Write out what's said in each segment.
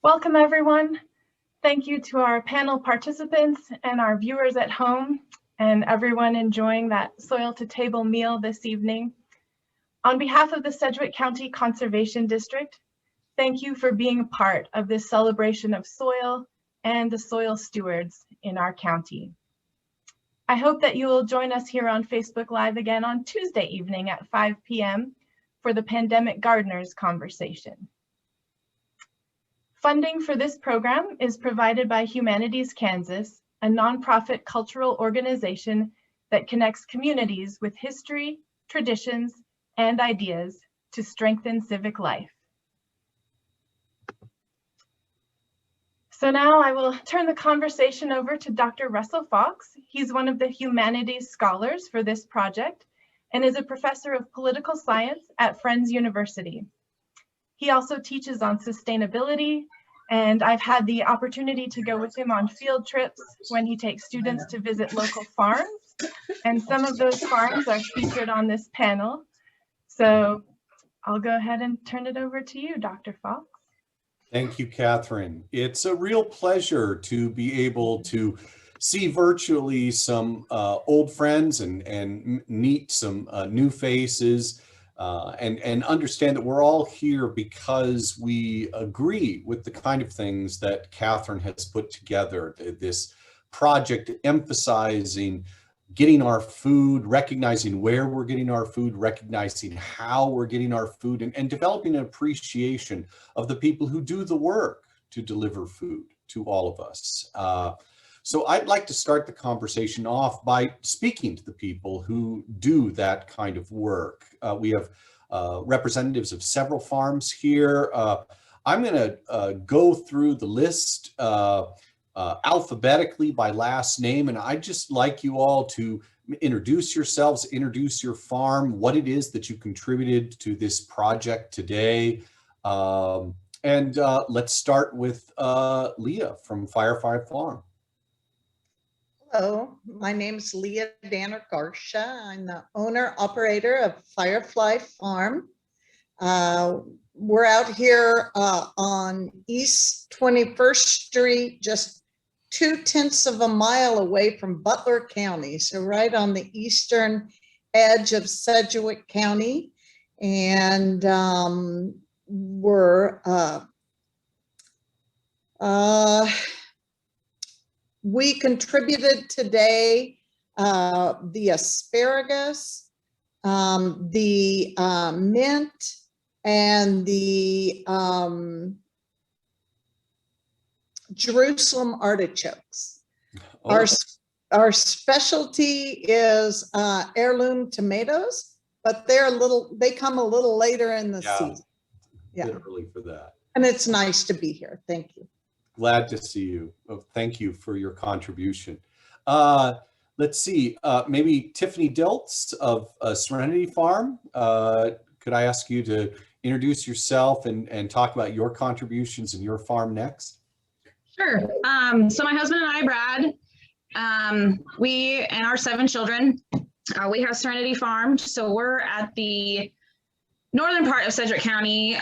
Welcome, everyone. Thank you to our panel participants and our viewers at home and everyone enjoying that soil to table meal this evening. On behalf of the Sedgwick County Conservation District, thank you for being a part of this celebration of soil and the soil stewards in our county. I hope that you will join us here on Facebook Live again on Tuesday evening at 5 p.m. for the Pandemic Gardeners Conversation. Funding for this program is provided by Humanities Kansas, a nonprofit cultural organization that connects communities with history, traditions, and ideas to strengthen civic life. So now I will turn the conversation over to Dr. Russell Fox. He's one of the humanities scholars for this project and is a professor of political science at Friends University. He also teaches on sustainability, and I've had the opportunity to go with him on field trips when he takes students to visit local farms, and some of those farms are featured on this panel. So I'll go ahead and turn it over to you, Dr. Fox. Thank you, Catherine. It's a real pleasure to be able to see virtually some old friends and meet some new faces and understand that we're all here because we agree with the kind of things that Catherine has put together. This project emphasizing getting our food, recognizing where we're getting our food, recognizing how we're getting our food, and developing an appreciation of the people who do the work to deliver food to all of us. So I'd like to start the conversation off by speaking to the people who do that kind of work. We have representatives of several farms here. I'm going to go through the list alphabetically by last name, and I'd just like you all to introduce yourselves, introduce your farm, what it is that you contributed to this project today. Let's start with Leah from Firefly Farm. Hello, my name is Leah Danner Garsha. I'm the owner operator of Firefly Farm. We're out here on East 21st Street, just 0.2 of a mile away from Butler County. So right on the eastern edge of Sedgwick County. And we contributed today the asparagus, the mint, and the Jerusalem artichokes. Oh. Our specialty is heirloom tomatoes, but they come a little later in the season. Yeah, a bit early for that. And it's nice to be here. Thank you. Glad to see you. Oh, thank you for your contribution. Let's see, maybe Tiffany Diltz of Serenity Farm. Could I ask you to introduce yourself and talk about your contributions in your farm next? Sure. So my husband and I, Brad, we and our 7 children, we have Serenity Farm. So we're at the northern part of Sedgwick County.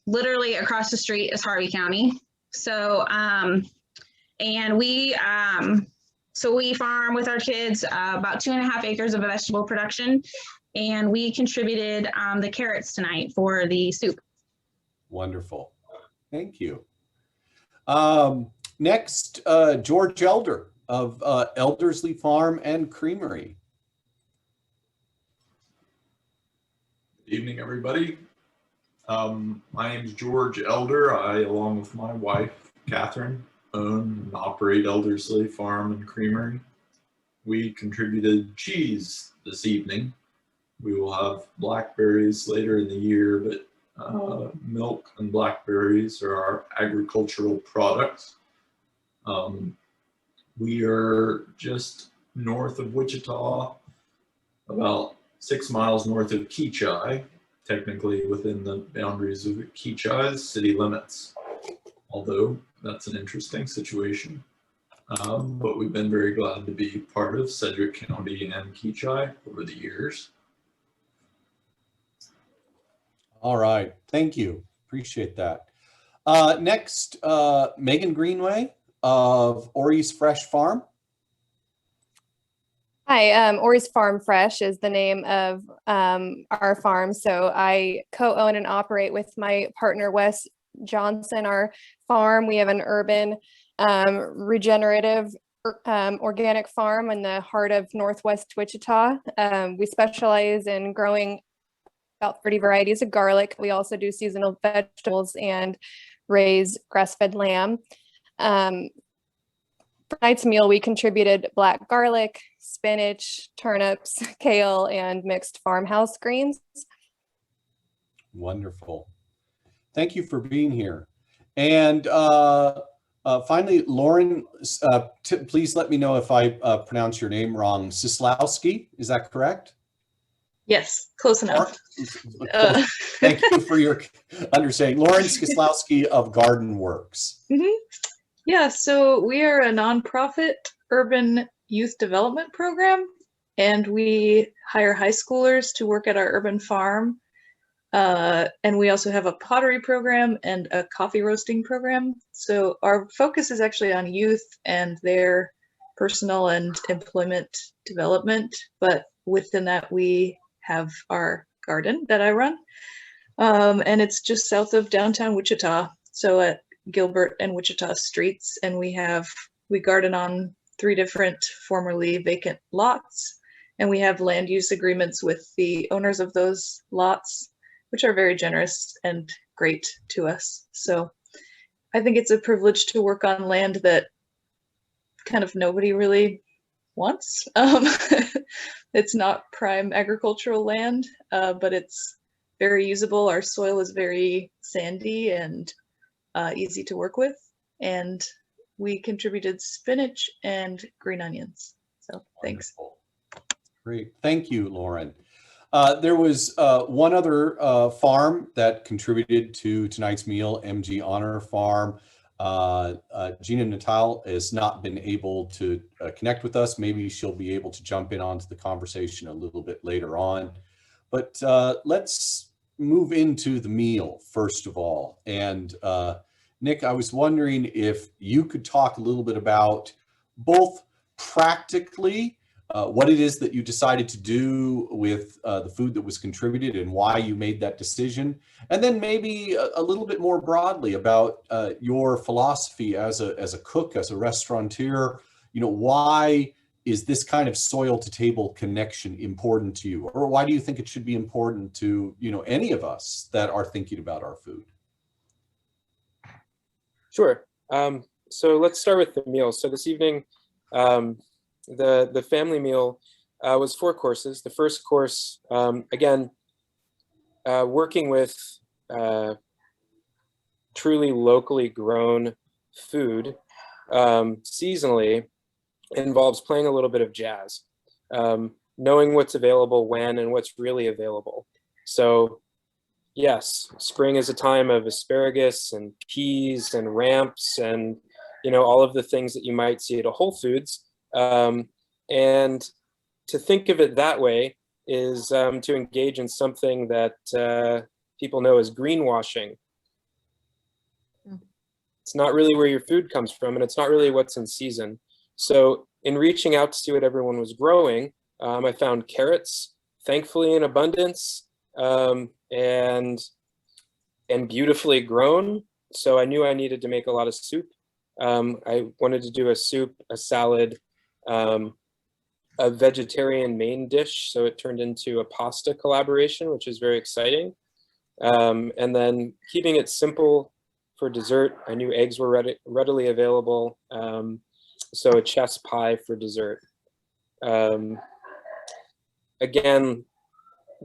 Literally across the street is Harvey County. So, and we farm with our kids about 2.5 acres of vegetable production, and we contributed the carrots tonight for the soup. Wonderful. Thank you. Next, George Elder of Eldersley Farm and Creamery. Good evening, everybody. My name is George Elder. I, along with my wife, Catherine, own and operate Eldersley Farm and Creamery. We contributed cheese this evening. We will have blackberries later in the year, but milk and blackberries are our agricultural products. We are just north of Wichita, about 6 miles north of Keachai, technically within the boundaries of Keachai's city limits, although that's an interesting situation. But we've been very glad to be part of Sedgwick County and Keachai over the years. All right, thank you, appreciate that. Next, Megan Greenway of Ori's Fresh Farm. Hi, Ori's Farm Fresh is the name of our farm. So I co-own and operate with my partner, Wes Johnson, our farm. We have an urban regenerative organic farm in the heart of Northwest Wichita. We specialize in growing about 30 varieties of garlic. We also do seasonal vegetables and raise grass-fed lamb. For tonight's meal, we contributed black garlic, spinach, turnips, kale, and mixed farmhouse greens. Wonderful. Thank you for being here. And finally, Lauren, please let me know if I pronounce your name wrong. Sislowski, is that correct? Yes, close enough. Thank you for your understanding. Lauren Skislowski of Garden Works. Yeah, so we are a nonprofit urban youth development program, and we hire high schoolers to work at our urban farm. And we also have a pottery program and a coffee roasting program. So our focus is actually on youth and their personal and employment development. But within that, we have our garden that I run. And it's just south of downtown Wichita. So at Gilbert and Wichita streets, and we garden on 3 different formerly vacant lots, and we have land use agreements with the owners of those lots, which are very generous and great to us. So I think it's a privilege to work on land that kind of nobody really wants. It's not prime agricultural land, but it's very usable. Our soil is very sandy and easy to work with, and we contributed spinach and green onions. So thanks. Wonderful. Great. Thank you, Lauren. There was one other farm that contributed to tonight's meal, MG Honor Farm. Gina Natal has not been able to connect with us. Maybe she'll be able to jump in onto the conversation a little bit later on. But let's move into the meal first of all. And Nick, I was wondering if you could talk a little bit about both practically what it is that you decided to do with the food that was contributed and why you made that decision, and then maybe a little bit more broadly about your philosophy as a cook, as a restaurateur. You know, why is this kind of soil to table connection important to you, or why do you think it should be important to, you know, any of us that are thinking about our food? Sure. So let's start with the meal. So this evening, the family meal was 4 courses. The first course, again, working with truly locally grown food seasonally involves playing a little bit of jazz, knowing what's available when and what's really available. So yes, spring is a time of asparagus and peas and ramps and, you know, all of the things that you might see at a Whole Foods. And to think of it that way is to engage in something that people know as greenwashing. It's not really where your food comes from, and it's not really what's in season. So in reaching out to see what everyone was growing, I found carrots, thankfully in abundance, and beautifully grown. So I knew I needed to make a lot of soup. I wanted to do a soup, a salad, a vegetarian main dish. So it turned into a pasta collaboration, which is very exciting. And then keeping it simple for dessert. I knew eggs were readily available. So a chess pie for dessert. Again,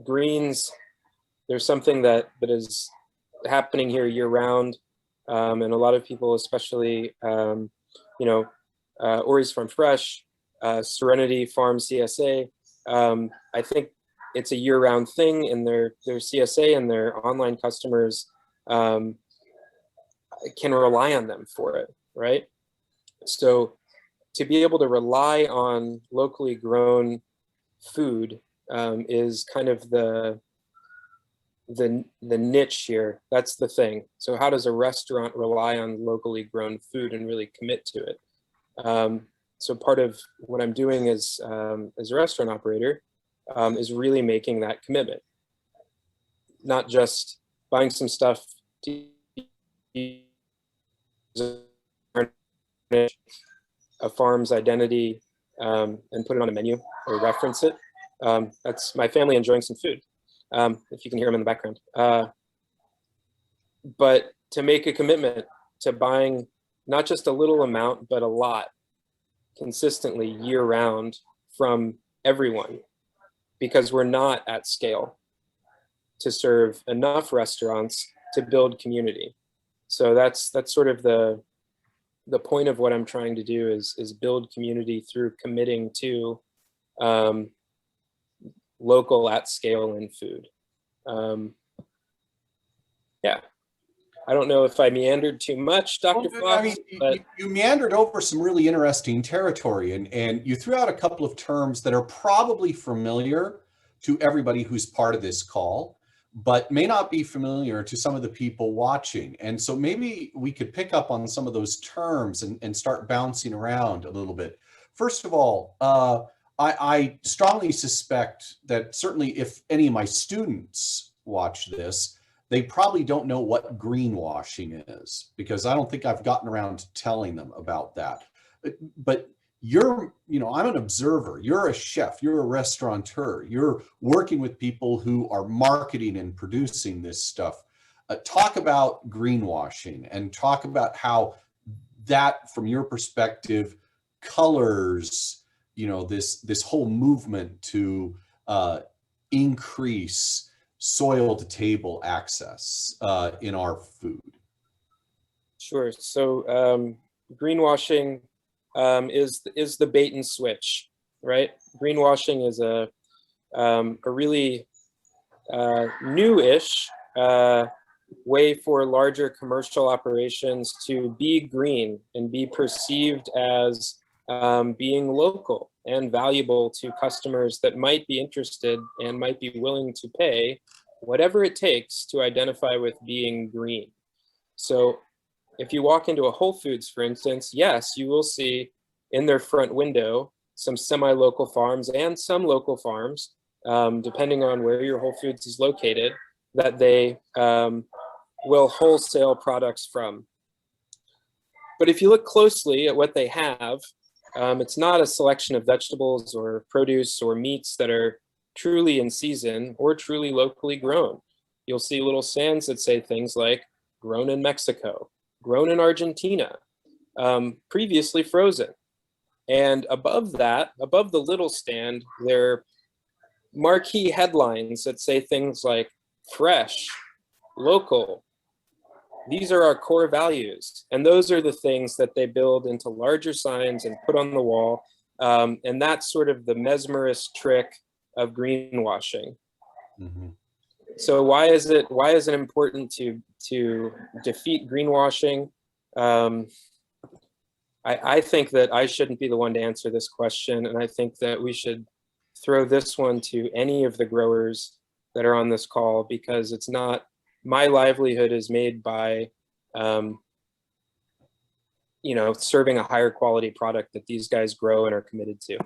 greens, there's something that is happening here year round. And a lot of people, especially, you know, Ori's Farm Fresh, Serenity Farm CSA, I think it's a year-round thing, and their CSA and their online customers can rely on them for it, right? So to be able to rely on locally grown food is kind of the the niche here. That's the thing. So how does a restaurant rely on locally grown food and really commit to it? So part of what I'm doing as a restaurant operator is really making that commitment, not just buying some stuff to a farm's identity and put it on a menu or reference it. That's my family enjoying some food, if you can hear them in the background. But to make a commitment to buying not just a little amount, but a lot consistently year round from everyone, because we're not at scale to serve enough restaurants to build community. So that's sort of the point of what I'm trying to do is build community through committing to local at scale in food. Yeah, I don't know if I meandered too much, Dr. Well, Fox, I mean, but you meandered over some really interesting territory, and you threw out a couple of terms that are probably familiar to everybody who's part of this call, but may not be familiar to some of the people watching. And so maybe we could pick up on some of those terms and start bouncing around a little bit. First of all, I strongly suspect that certainly if any of my students watch this, they probably don't know what greenwashing is, because I don't think I've gotten around to telling them about that. But I'm an observer, you're a chef, you're a restaurateur, you're working with people who are marketing and producing this stuff. Talk about greenwashing and talk about how that, from your perspective, colors, this whole movement to increase soil to table access in our food. sure. So greenwashing is the bait and switch, right? Greenwashing is a really new-ish way for larger commercial operations to be green and be perceived as being local and valuable to customers that might be interested and might be willing to pay whatever it takes to identify with being green. So if you walk into a Whole Foods, for instance, yes, you will see in their front window some semi-local farms and some local farms, depending on where your Whole Foods is located, that they will wholesale products from. But if you look closely at what they have, it's not a selection of vegetables or produce or meats that are truly in season or truly locally grown. You'll see little stands that say things like grown in Mexico, grown in Argentina, previously frozen. And above that, above the little stand, there are marquee headlines that say things like fresh, local. These are our core values. And those are the things that they build into larger signs and put on the wall. And that's sort of the mesmerist trick of greenwashing. Mm-hmm. So why is it important to defeat greenwashing? I think that I shouldn't be the one to answer this question, and I think that we should throw this one to any of the growers that are on this call, because it's not, my livelihood is made by serving a higher quality product that these guys grow and are committed to.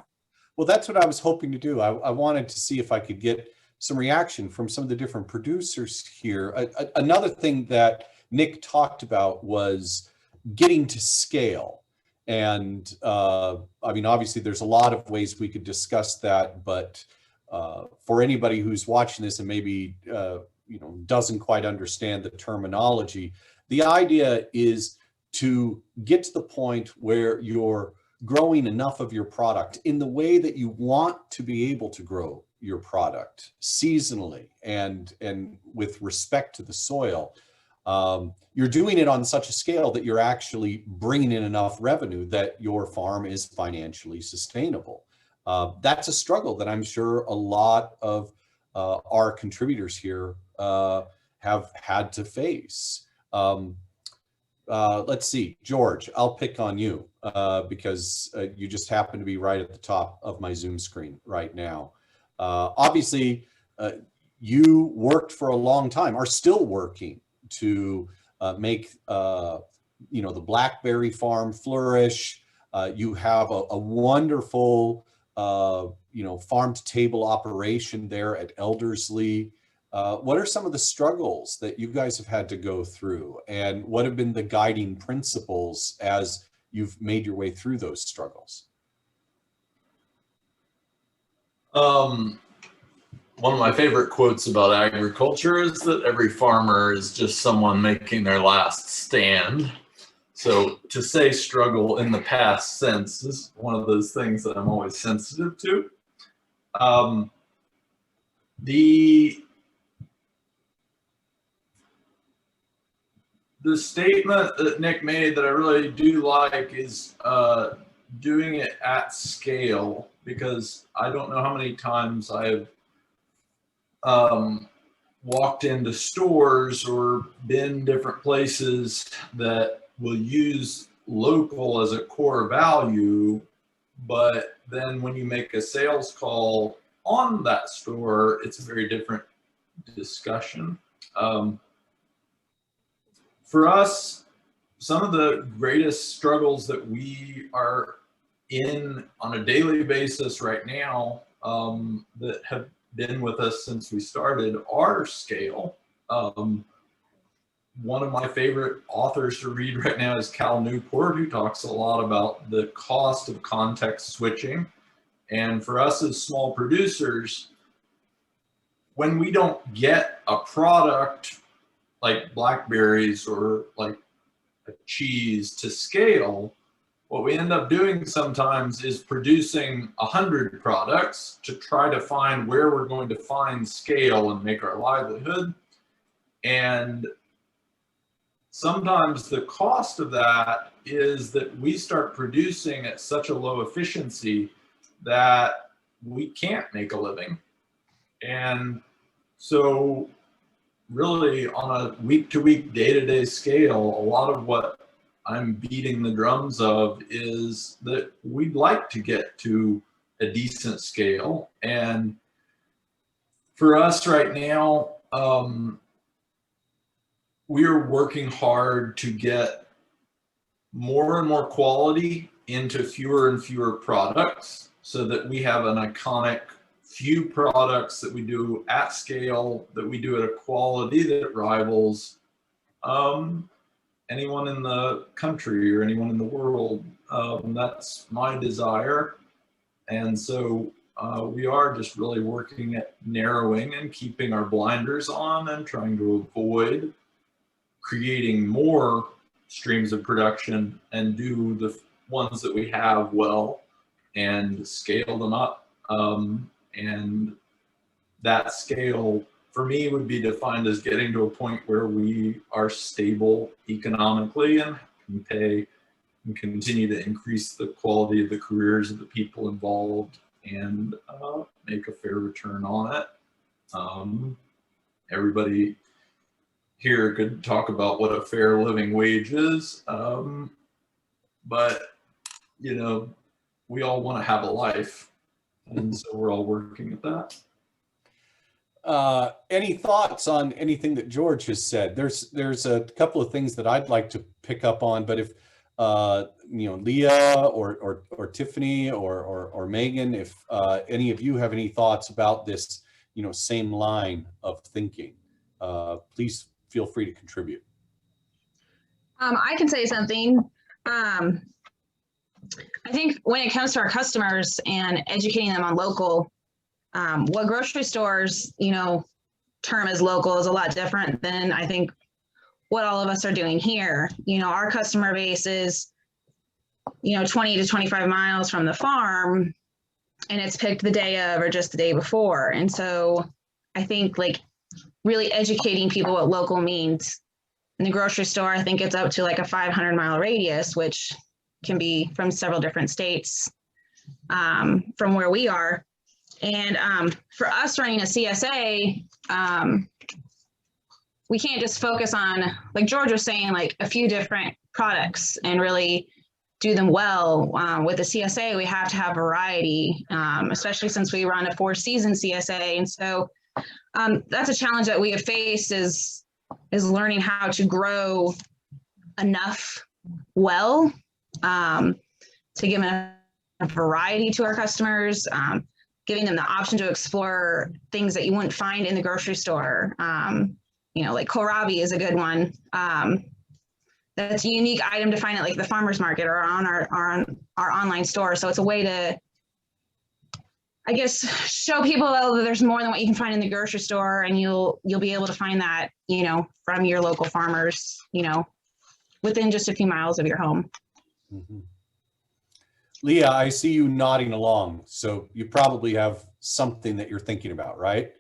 Well, that's what I was hoping to do. I wanted to see if I could get some reaction from some of the different producers here. Another thing that Nick talked about was getting to scale. And I mean, obviously there's a lot of ways we could discuss that, but for anybody who's watching this and maybe doesn't quite understand the terminology, the idea is to get to the point where you're growing enough of your product in the way that you want to be able to grow your product seasonally and with respect to the soil. You're doing it on such a scale that you're actually bringing in enough revenue that your farm is financially sustainable. That's a struggle that I'm sure a lot of our contributors here have had to face. Let's see, George, I'll pick on you because you just happen to be right at the top of my Zoom screen right now. Obviously, you worked for a long time, are still working to make the blackberry farm flourish. You have a wonderful farm to table operation there at Elderslie. What are some of the struggles that you guys have had to go through, and what have been the guiding principles as you've made your way through those struggles? One of my favorite quotes about agriculture is that every farmer is just someone making their last stand. So to say struggle in the past sense is one of those things that I'm always sensitive to. The statement that Nick made that I really do like is doing it at scale, because I don't know how many times I've walked into stores or been different places that will use local as a core value, but then when you make a sales call on that store, it's a very different discussion. For us, some of the greatest struggles that we are in on a daily basis right now, that have been with us since we started, are scale. One of my favorite authors to read right now is Cal Newport, who talks a lot about the cost of context switching. And for us as small producers, when we don't get a product like blackberries or like a cheese to scale, what we end up doing sometimes is producing 100 products to try to find where we're going to find scale and make our livelihood. And sometimes the cost of that is that we start producing at such a low efficiency that we can't make a living. And so really on a week-to-week, day-to-day scale, a lot of what I'm beating the drums of is that we'd like to get to a decent scale. And for us right now, we're working hard to get more and more quality into fewer and fewer products so that we have an iconic few products that we do at scale, that we do at a quality that rivals anyone in the country or anyone in the world. That's my desire. And so we are just really working at narrowing and keeping our blinders on and trying to avoid creating more streams of production and do the ones that we have well and scale them up. And that scale for me would be defined as getting to a point where we are stable economically and can pay and continue to increase the quality of the careers of the people involved and make a fair return on it. Everybody here could talk about what a fair living wage is, but you know, we all want to have a life, and so we're all working at that. Any thoughts on anything that George has said? There's a couple of things that I'd like to pick up on, but if Leah or Tiffany or Megan, if any of you have any thoughts about this, same line of thinking, please feel free to contribute. I can say something. I think when it comes to our customers and educating them on local, what grocery stores, term as local is a lot different than I think what all of us are doing here. Our customer base is, 20 to 25 miles from the farm, and it's picked the day of or just the day before. And so I think really educating people what local means. In the grocery store, I think it's up to like a 500-mile radius, which can be from several different states from where we are. And for us running a CSA, we can't just focus on, like George was saying, like a few different products and really do them well. With the CSA, we have to have variety, especially since we run a 4-season CSA. And so that's a challenge that we have faced is learning how to grow enough well to give a variety to our customers, giving them the option to explore things that you wouldn't find in the grocery store. Like kohlrabi is a good one. That's a unique item to find at like the farmer's market or on our online store. So it's a way to, I guess, show people that there's more than what you can find in the grocery store, and you'll be able to find that, from your local farmers, within just a few miles of your home. Mm-hmm. Leah, I see you nodding along, so you probably have something that you're thinking about, right?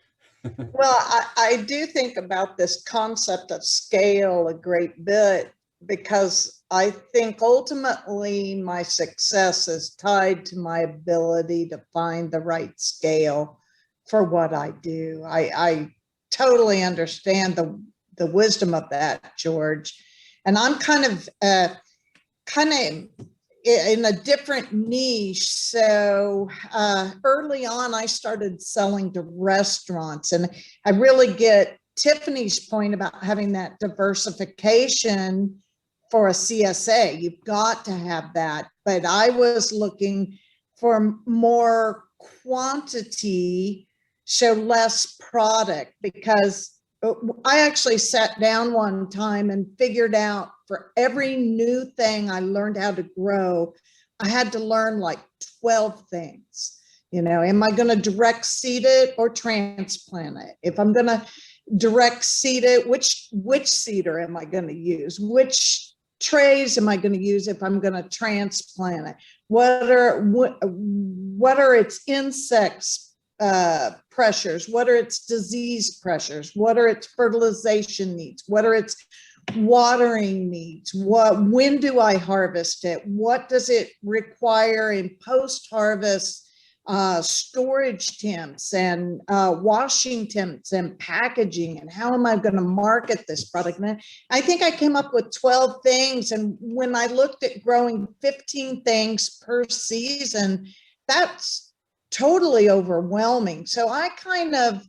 Well, I do think about this concept of scale a great bit, because I think ultimately my success is tied to my ability to find the right scale for what I do. I totally understand the wisdom of that, George. And I'm kind of in a different niche. So early on, I started selling to restaurants, and I really get Tiffany's point about having that diversification for a CSA. You've got to have that. But I was looking for more quantity, so less product, because I actually sat down one time and figured out for every new thing I learned how to grow, I had to learn like 12 things. Am I going to direct seed it or transplant it? If I'm going to direct seed it, which seeder am I going to use? Which trays am I going to use if I'm going to transplant it? What are its insects pressures? What are its disease pressures? What are its fertilization needs? What are its watering needs? When do I harvest it? What does it require in post-harvest storage temps and washing temps and packaging? And how am I going to market this product? And I think I came up with 12 things. And when I looked at growing 15 things per season, that's totally overwhelming. So I kind of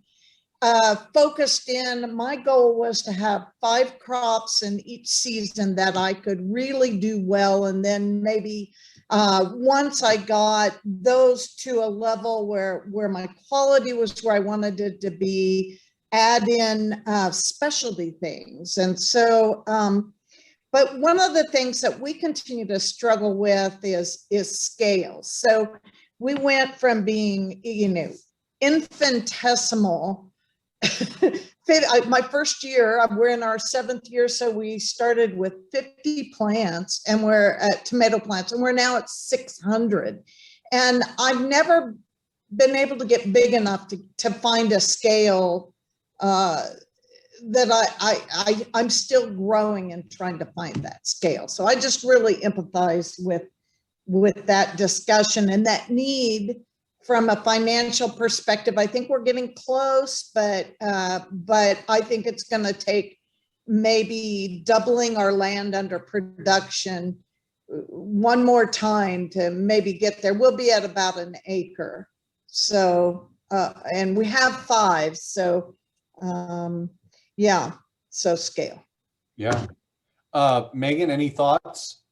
focused in. My goal was to have 5 crops in each season that I could really do well. And then maybe once I got those to a level where my quality was where I wanted it to be, add in specialty things. And so, but one of the things that we continue to struggle with is scale. So we went from being, infinitesimal. My first year, we're in our 7th year, so we started with 50 plants, and we're at tomato plants, and we're now at 600. And I've never been able to get big enough to find a scale that I'm still growing and trying to find that scale. So I just really empathize with that discussion and that need. From a financial perspective, I think we're getting close, but I think it's going to take maybe doubling our land under production one more time to maybe get there. We'll be at about an acre. So, and we have 5. So, yeah, so scale. Yeah. Megan, any thoughts?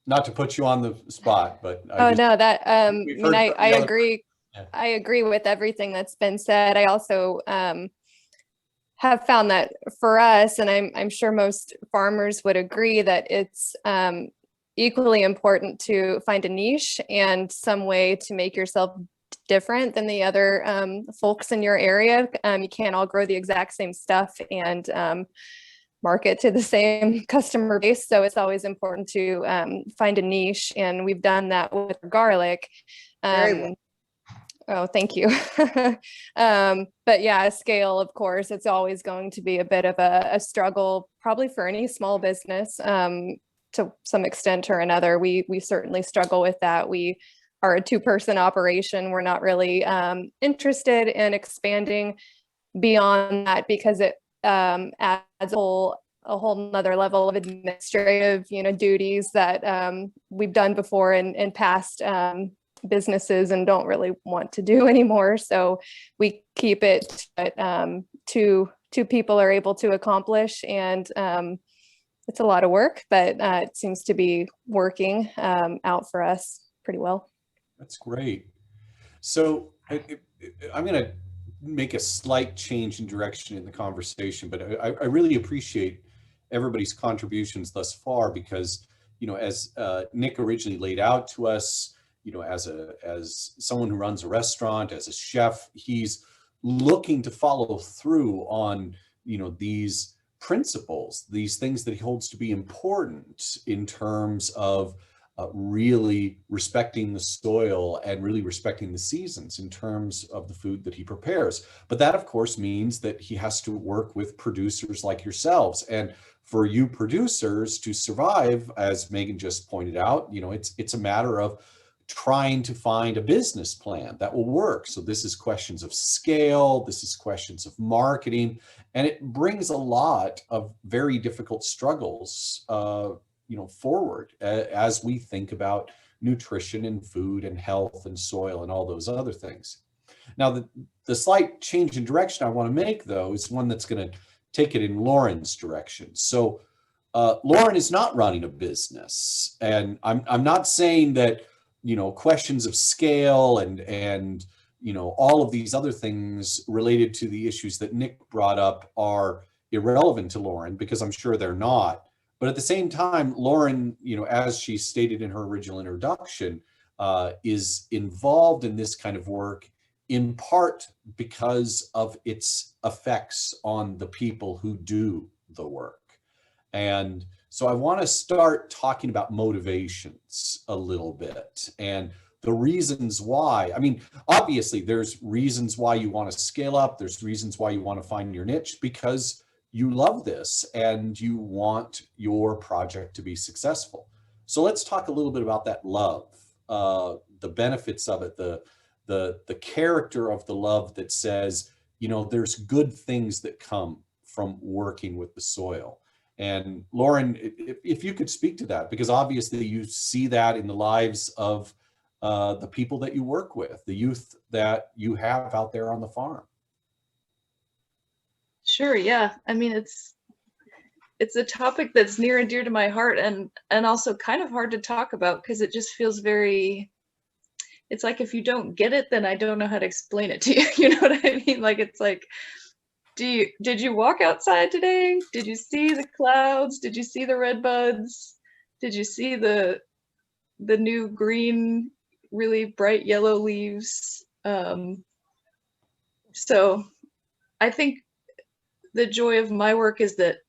Not to put you on the spot, but I agree. Yeah. I agree with everything that's been said. I also have found that for us, and I'm sure most farmers would agree, that it's equally important to find a niche and some way to make yourself different than the other folks in your area. You can't all grow the exact same stuff and market to the same customer base. So it's always important to find a niche, and we've done that with garlic. Very well. Oh, thank you. But yeah, scale, of course, it's always going to be a bit of a struggle, probably for any small business to some extent or another. We certainly struggle with that. We are a 2-person operation. We're not really interested in expanding beyond that, because it adds a whole nother level of administrative, duties that we've done before in past businesses and don't really want to do anymore. So we keep it at two people are able to accomplish, and it's a lot of work, but it seems to be working out for us pretty well. That's great. So I'm going to make a slight change in direction in the conversation, but I really appreciate everybody's contributions thus far, because, you know, as Nick originally laid out to us, you know, as someone who runs a restaurant, as a chef, he's looking to follow through on, you know, these principles, these things that he holds to be important in terms of really respecting the soil and really respecting the seasons in terms of the food that he prepares. But that, of course, means that he has to work with producers like yourselves. And for you producers to survive, as Megan just pointed out, you know, it's a matter of trying to find a business plan that will work. So this is questions of scale, this is questions of marketing, and it brings a lot of very difficult struggles, you know, forward as we think about nutrition and food and health and soil and all those other things. Now, the slight change in direction I want to make, though, is one that's going to take it in Lauren's direction. So Lauren is not running a business, and I'm not saying that, you know, questions of scale and you know, all of these other things related to the issues that Nick brought up are irrelevant to Lauren, because I'm sure they're not. But at the same time, Lauren, you know, as she stated in her original introduction, is involved in this kind of work in part because of its effects on the people who do the work. And so I want to start talking about motivations a little bit and the reasons why. I mean, obviously, there's reasons why you want to scale up. There's reasons why you want to find your niche, because you love this and you want your project to be successful. So let's talk a little bit about that love, the benefits of it, the character of the love that says, you know, there's good things that come from working with the soil. And Lauren, if you could speak to that, because obviously you see that in the lives of the people that you work with, the youth that you have out there on the farm. Sure, yeah. I mean, it's a topic that's near and dear to my heart, and also kind of hard to talk about, because it just feels very, it's like, if you don't get it, then I don't know how to explain it to you. You know what I mean? Like, it's like, did you walk outside today? Did you see the clouds? Did you see the red buds? Did you see the new green, really bright yellow leaves? So I think the joy of my work is that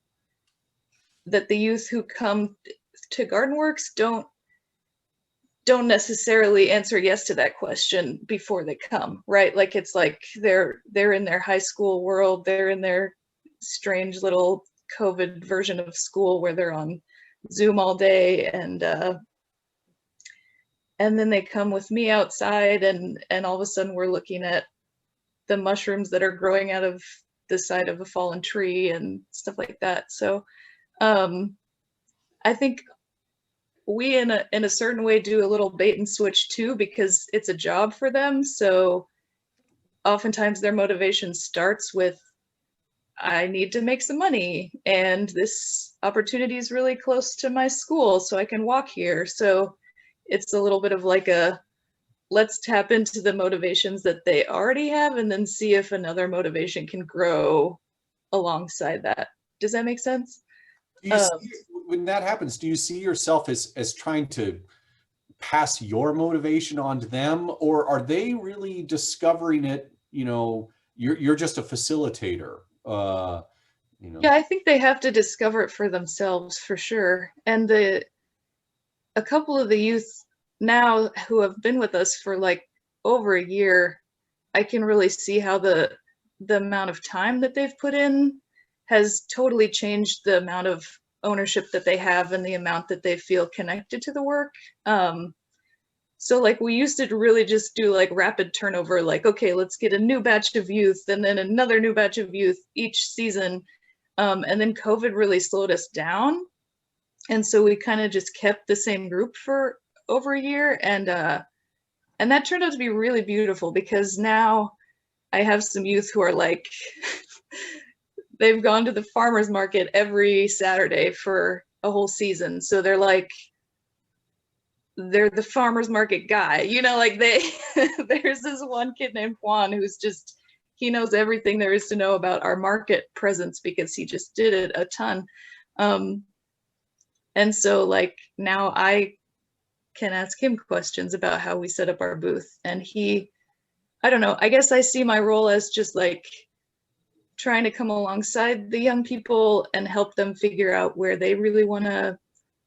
the youth who come to GardenWorks don't necessarily answer yes to that question before they come, right? Like, it's like they're in their high school world, they're in their strange little COVID version of school where they're on Zoom all day, and then they come with me outside, and all of a sudden we're looking at the mushrooms that are growing out of the side of a fallen tree and stuff like that. So I think we in a certain way do a little bait and switch too, because it's a job for them. So oftentimes their motivation starts with, I need to make some money, and this opportunity is really close to my school, so I can walk here. So it's a little bit of like a, let's tap into the motivations that they already have and then see if another motivation can grow alongside that. Does that make sense? Do you see, when that happens, do you see yourself as trying to pass your motivation on to them, or are they really discovering it? You know, you're just a facilitator. You know. Yeah, I think they have to discover it for themselves, for sure. And a couple of the youth now who have been with us for like over a year, I can really see how the amount of time that they've put in has totally changed the amount of ownership that they have and the amount that they feel connected to the work. So like, we used to really just do like rapid turnover, like, okay, let's get a new batch of youth and then another new batch of youth each season. And then COVID really slowed us down. And so we kind of just kept the same group for over a year. And And that turned out to be really beautiful, because now I have some youth who are like, they've gone to the farmer's market every Saturday for a whole season. So they're like, they're the farmer's market guy, you know, like there's this one kid named Juan who's just, he knows everything there is to know about our market presence because he just did it a ton. And so like now I can ask him questions about how we set up our booth, and he, I don't know, I guess I see my role as just like trying to come alongside the young people and help them figure out where they really want to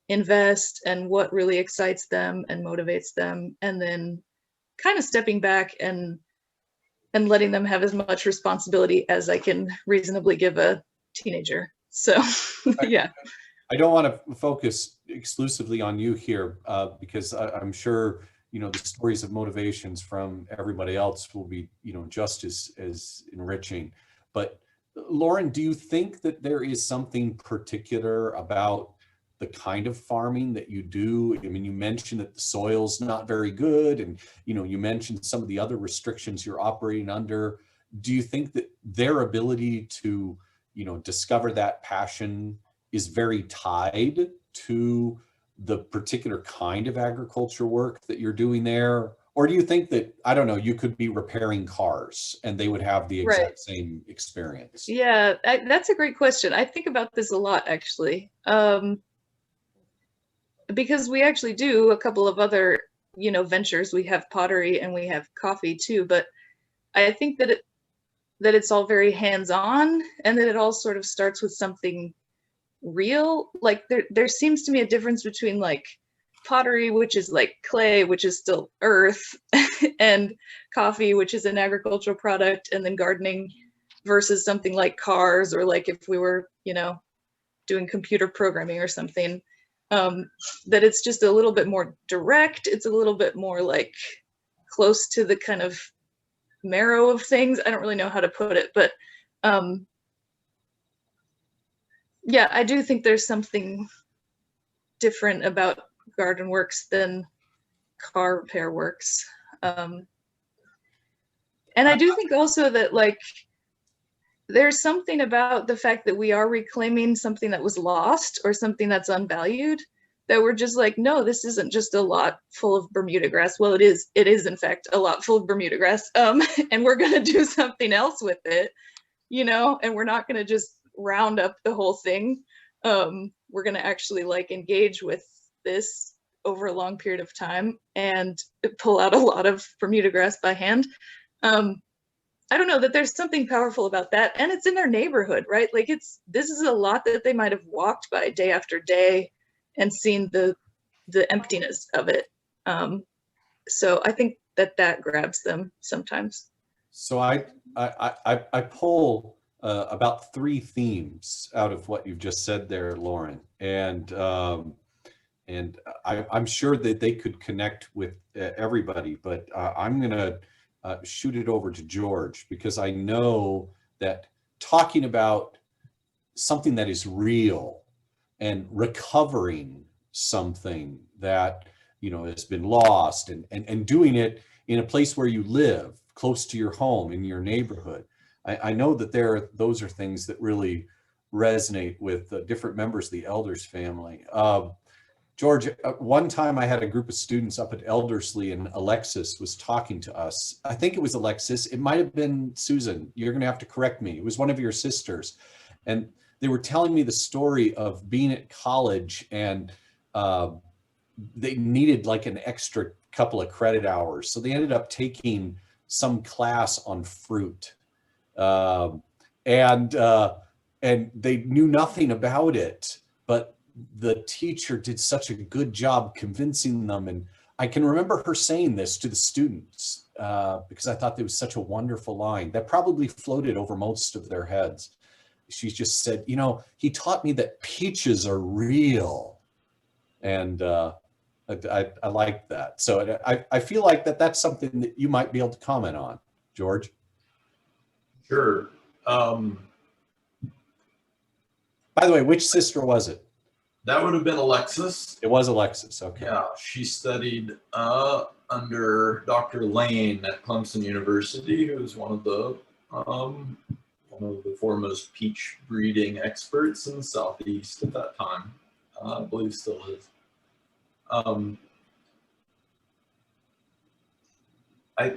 invest and what really excites them and motivates them, and then kind of stepping back and letting them have as much responsibility as I can reasonably give a teenager. So yeah. I don't want to focus exclusively on you here, because I'm sure, you know, the stories of motivations from everybody else will be, you know, just as enriching. But Lauren, do you think that there is something particular about the kind of farming that you do? I mean, you mentioned that the soil's not very good, and, you know, you mentioned some of the other restrictions you're operating under. Do you think that their ability to, you know, discover that passion is very tied to the particular kind of agriculture work that you're doing there? Or do you think that, I don't know, you could be repairing cars and they would have the exact same experience? Yeah, that's a great question. I think about this a lot, actually. Because we actually do a couple of other, you know, ventures. We have pottery and we have coffee too, but I think that it's all very hands-on, and that it all sort of starts with something real. Like there seems to me a difference between like pottery, which is like clay, which is still earth, and coffee, which is an agricultural product, and then gardening versus something like cars, or like if we were, you know, doing computer programming or something. That it's just a little bit more direct. It's a little bit more like close to the kind of marrow of things. I don't really know how to put it, but yeah, I do think there's something different about garden works than car repair works. And I do think also that like there's something about the fact that we are reclaiming something that was lost or something that's unvalued, that we're just like, no, this isn't just a lot full of Bermuda grass. Well, it is in fact a lot full of Bermuda grass. And we're going to do something else with it, you know, and we're not going to just round up the whole thing. We're going to actually like engage with this over a long period of time and pull out a lot of Bermuda grass by hand. I don't know, that there's something powerful about that, and it's in their neighborhood, right? Like this is a lot that they might have walked by day after day and seen the emptiness of it. So I think that grabs them sometimes. So I pull about 3 themes out of what you've just said there, Lauren, and I'm sure that they could connect with everybody, but I'm gonna shoot it over to George, because I know that talking about something that is real and recovering something that, you know, has been lost, and doing it in a place where you live, close to your home, in your neighborhood. I know that those are things that really resonate with different members of the Elders family. George, one time I had a group of students up at Elderslie, and Alexis was talking to us. I think it was Alexis. It might have been Susan. You're going to have to correct me. It was one of your sisters. And they were telling me the story of being at college, and they needed like an extra couple of credit hours. So they ended up taking some class on fruit. And they knew nothing about it, but the teacher did such a good job convincing them. And I can remember her saying this to the students because I thought there was such a wonderful line that probably floated over most of their heads. She just said, you know, he taught me that peaches are real. And I like that. So I feel like that's something that you might be able to comment on, George. Sure. By the way, which sister was it? That would have been Alexis. It was Alexis. Okay. Yeah, she studied under Dr. Lane at Clemson University, who's one of the foremost peach breeding experts in the Southeast at that time. I believe still is. I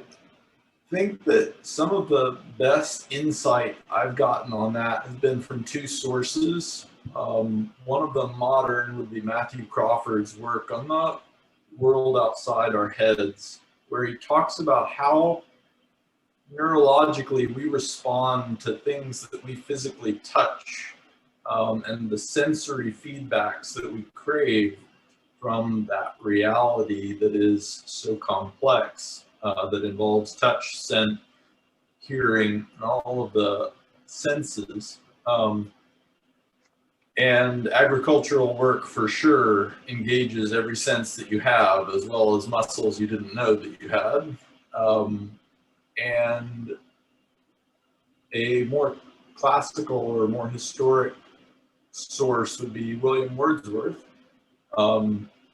think that some of the best insight I've gotten on that has been from two sources. One of them modern would be Matthew Crawford's work on the world outside our heads, where he talks about how neurologically we respond to things that we physically touch, and the sensory feedbacks that we crave from that reality that is so complex, that involves touch, scent, hearing, and all of the senses. And agricultural work for sure engages every sense that you have, as well as muscles you didn't know that you had. And a more classical or more historic source would be William Wordsworth.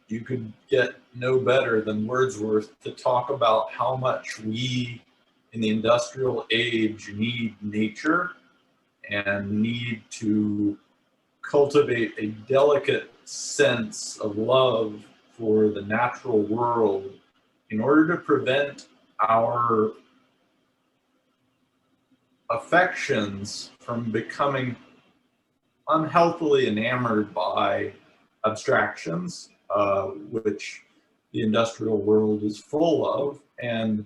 You could get no better than Wordsworth to talk about how much we in the industrial age need nature and need to cultivate a delicate sense of love for the natural world in order to prevent our affections from becoming unhealthily enamored by abstractions, which the industrial world is full of. And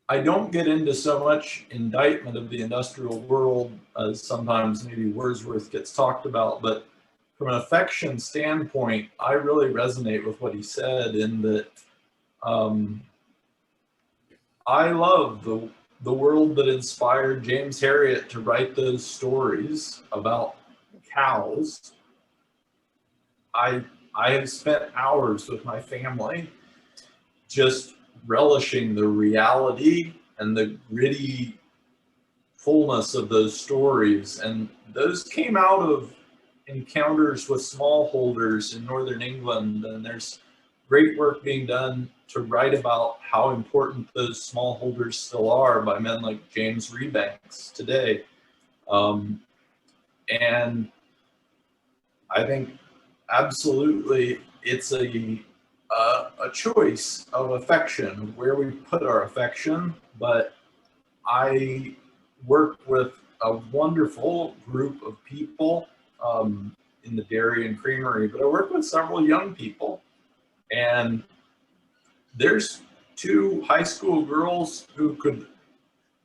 I don't get into so much indictment of the industrial world as sometimes maybe Wordsworth gets talked about, but from an affection standpoint, I really resonate with what he said in that I love the world that inspired James Herriot to write those stories about cows. I have spent hours with my family just relishing the reality and the gritty fullness of those stories. And those came out of encounters with smallholders in Northern England. And there's great work being done to write about how important those smallholders still are by men like James Rebanks today. And I think absolutely it's a choice of affection, where we put our affection. But I work with a wonderful group of people in the dairy and creamery, but I work with several young people. And there's two high school girls who could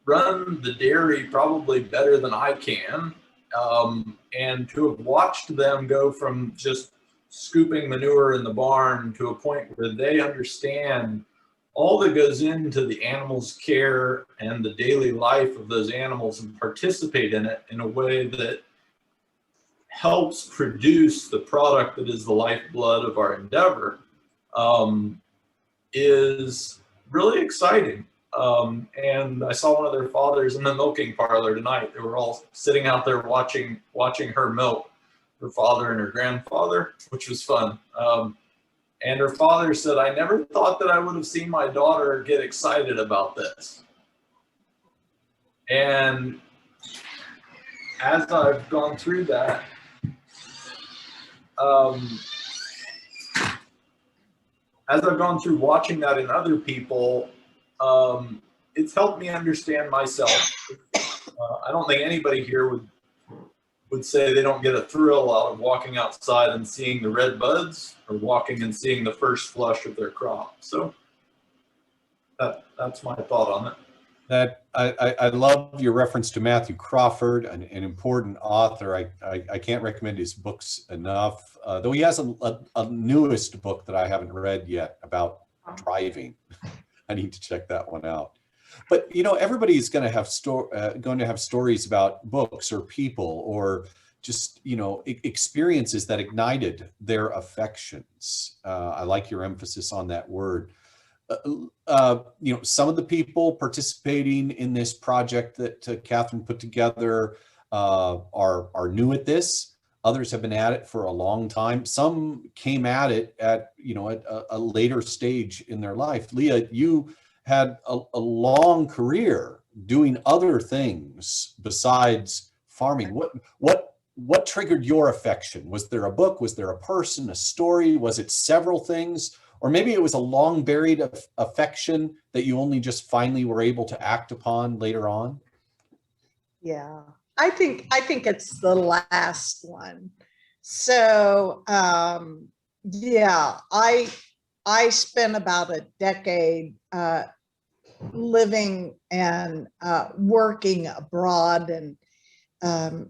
run the dairy probably better than I can. And to have watched them go from just scooping manure in the barn to a point where they understand all that goes into the animal's care and the daily life of those animals and participate in it in a way that helps produce the product that is the lifeblood of our endeavor, is really exciting. And I saw one of their fathers in the milking parlor tonight. They were all sitting out there watching her milk, her father and her grandfather, which was fun. And her father said, "I never thought that I would have seen my daughter get excited about this." And as I've gone through that, as I've gone through watching that in other people, it's helped me understand myself. I don't think anybody here would say they don't get a thrill out of walking outside and seeing the red buds, or walking and seeing the first flush of their crop. So that's my thought on it. That I love your reference to Matthew Crawford, an important author. I can't recommend his books enough, though he has a newest book that I haven't read yet about driving. I need to check that one out. But you know, everybody's going to have stories about books or people or just, you know, experiences that ignited their affections. I like your emphasis on that word. You know, some of the people participating in this project that Catherine put together are new at this. Others have been at it for a long time. Some came at it at, at a later stage in their life. Leah, you had a long career doing other things besides farming. What triggered your affection? Was there a book? Was there a person, a story? Was it several things? Or maybe it was a long buried affection that you only just finally were able to act upon later on? Yeah, I think it's the last one. So yeah, I spent about a decade living and working abroad, and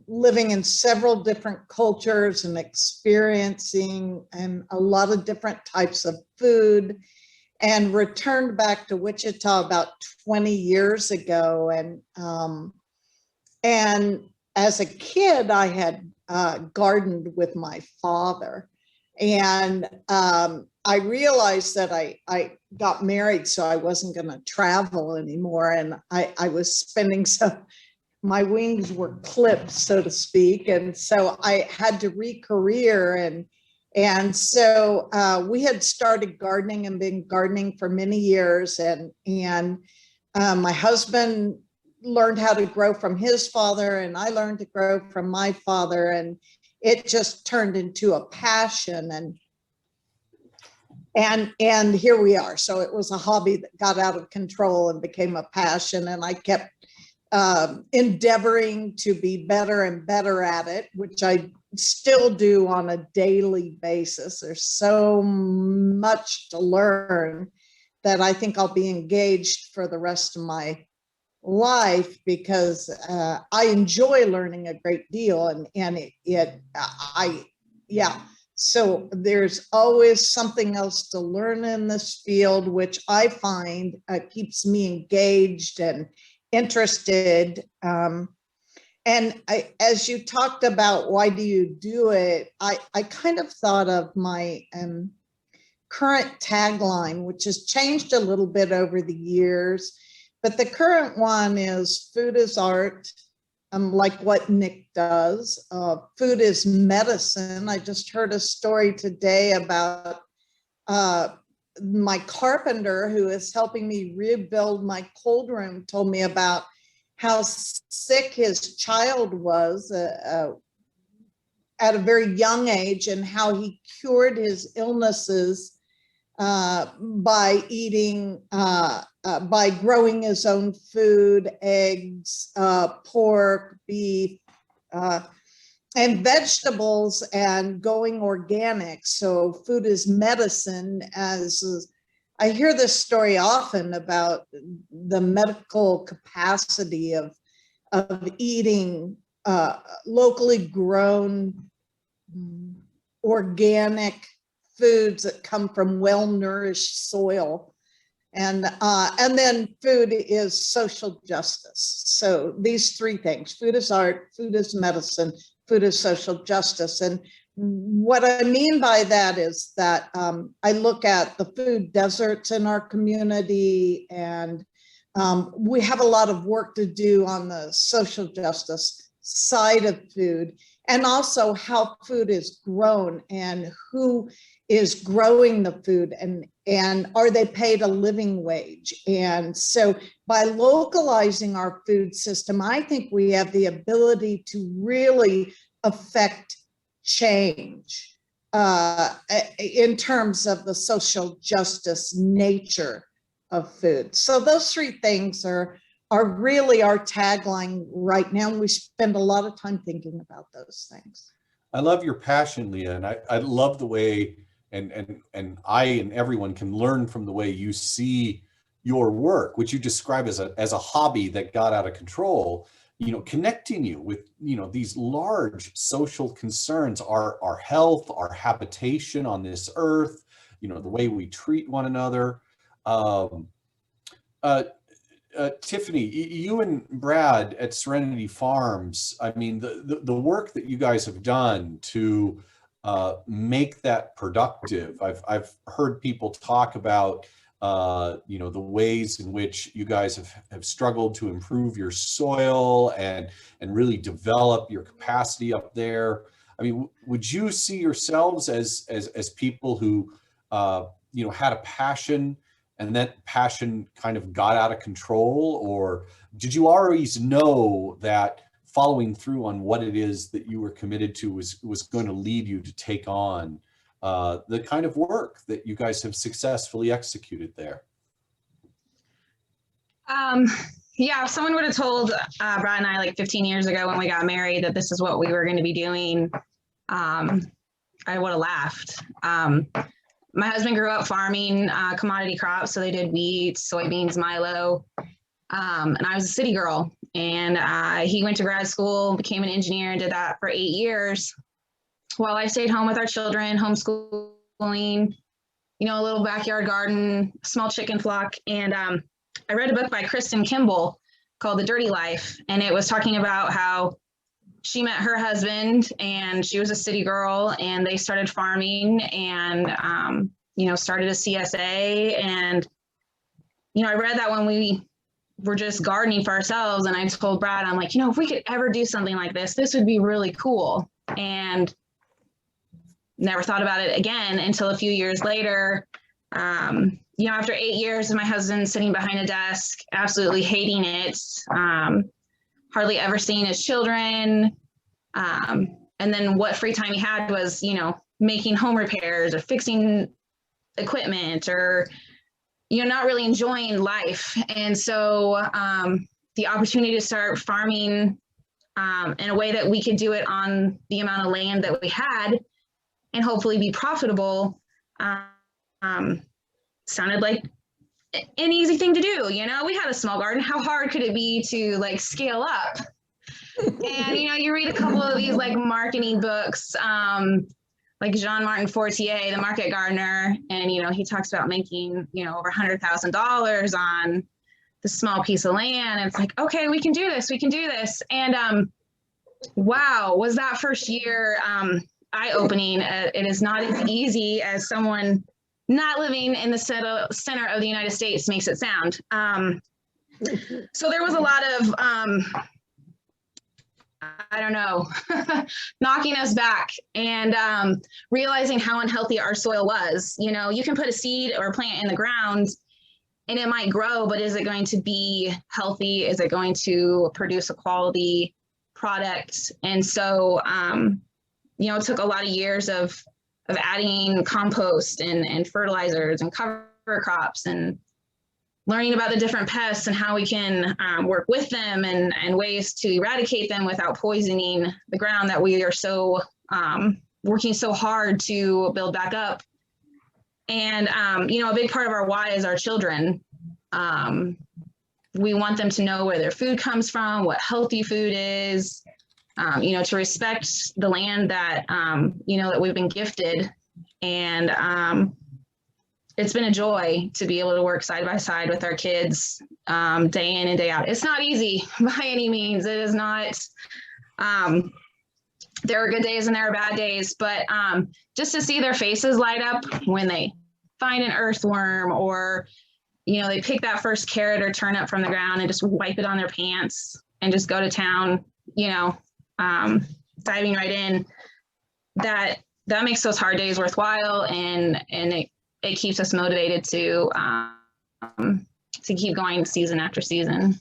living in several different cultures and experiencing a lot of different types of food, and returned back to Wichita about 20 years ago. And as a kid, I had gardened with my father. And I realized that I got married, so I wasn't going to travel anymore. And I was spending my wings were clipped, so to speak. And so I had to re-career. And so we had started gardening and been gardening for many years. And my husband learned how to grow from his father, and I learned to grow from my father, and it just turned into a passion, and here we are. So it was a hobby that got out of control and became a passion, and I kept endeavoring to be better and better at it, which I still do on a daily basis. There's so much to learn that I think I'll be engaged for the rest of my life, because I enjoy learning a great deal, so there's always something else to learn in this field, which I find keeps me engaged and interested. And as you talked about why do you do it, I kind of thought of my current tagline, which has changed a little bit over the years. But the current one is food is art, like what Nick does. Food is medicine. I just heard a story today about my carpenter who is helping me rebuild my cold room, told me about how sick his child was at a very young age, and how he cured his illnesses by eating, by growing his own food, eggs, pork, beef, and vegetables, and going organic. So food is medicine. As I hear this story often about the medical capacity of eating locally grown, organic foods that come from well-nourished soil. And then food is social justice. So these three things: food is art, food is medicine, food is social justice. And what I mean by that is that I look at the food deserts in our community, and we have a lot of work to do on the social justice side of food, and also how food is grown and who is growing the food, and are they paid a living wage? And so by localizing our food system, I think we have the ability to really affect change in terms of the social justice nature of food. So those three things are really our tagline right now. We spend a lot of time thinking about those things. I love your passion, Leah, and I love the way and I and everyone can learn from the way you see your work, which you describe as a hobby that got out of control, connecting you with, these large social concerns, our health, our habitation on this earth, the way we treat one another. Tiffany, you and Brad at Serenity Farms, I mean, the work that you guys have done to make that productive. I've heard people talk about, the ways in which you guys have struggled to improve your soil and really develop your capacity up there. I mean, would you see yourselves as people who, had a passion and that passion kind of got out of control? Or did you always know that following through on what it is that you were committed to was going to lead you to take on the kind of work that you guys have successfully executed there? Yeah, if someone would have told Brad and I like 15 years ago when we got married that this is what we were going to be doing, I would have laughed. My husband grew up farming commodity crops, so they did wheat, soybeans, milo, and I was a city girl. And he went to grad school, became an engineer, and did that for 8 years while I stayed home with our children, homeschooling, a little backyard garden, small chicken flock. And I read a book by Kristen Kimball called The Dirty Life, and it was talking about how she met her husband and she was a city girl and they started farming and, started a CSA. And, I read that when we were just gardening for ourselves, and I told Brad, I'm like, if we could ever do something like this would be really cool. And never thought about it again until a few years later. After 8 years of my husband sitting behind a desk, absolutely hating it, hardly ever seeing his children. And then what free time he had was, making home repairs or fixing equipment or, not really enjoying life. And so the opportunity to start farming in a way that we could do it on the amount of land that we had and hopefully be profitable sounded like an easy thing to do. We had a small garden. How hard could it be to scale up? And, you read a couple of these marketing books, like Jean-Martin Fortier, the market gardener, and, he talks about making, over $100,000 on this small piece of land. And it's like, okay, we can do this. We can do this. And wow, was that first year eye-opening. It is not as easy as someone not living in the center of the United States makes it sound. So there was a lot of, knocking us back and realizing how unhealthy our soil was. You can put a seed or a plant in the ground and it might grow, but is it going to be healthy? Is it going to produce a quality product? And so, it took a lot of years of adding compost and fertilizers and cover crops and learning about the different pests and how we can work with them and ways to eradicate them without poisoning the ground that we are so working so hard to build back up. And, a big part of our why is our children. We want them to know where their food comes from, what healthy food is, to respect the land that, that we've been gifted. And it's been a joy to be able to work side by side with our kids day in and day out. It's not easy by any means. It is not. There are good days and there are bad days, but just to see their faces light up when they find an earthworm or, they pick that first carrot or turnip from the ground and just wipe it on their pants and just go to town, diving right in, that makes those hard days worthwhile, and it keeps us motivated to keep going season after season.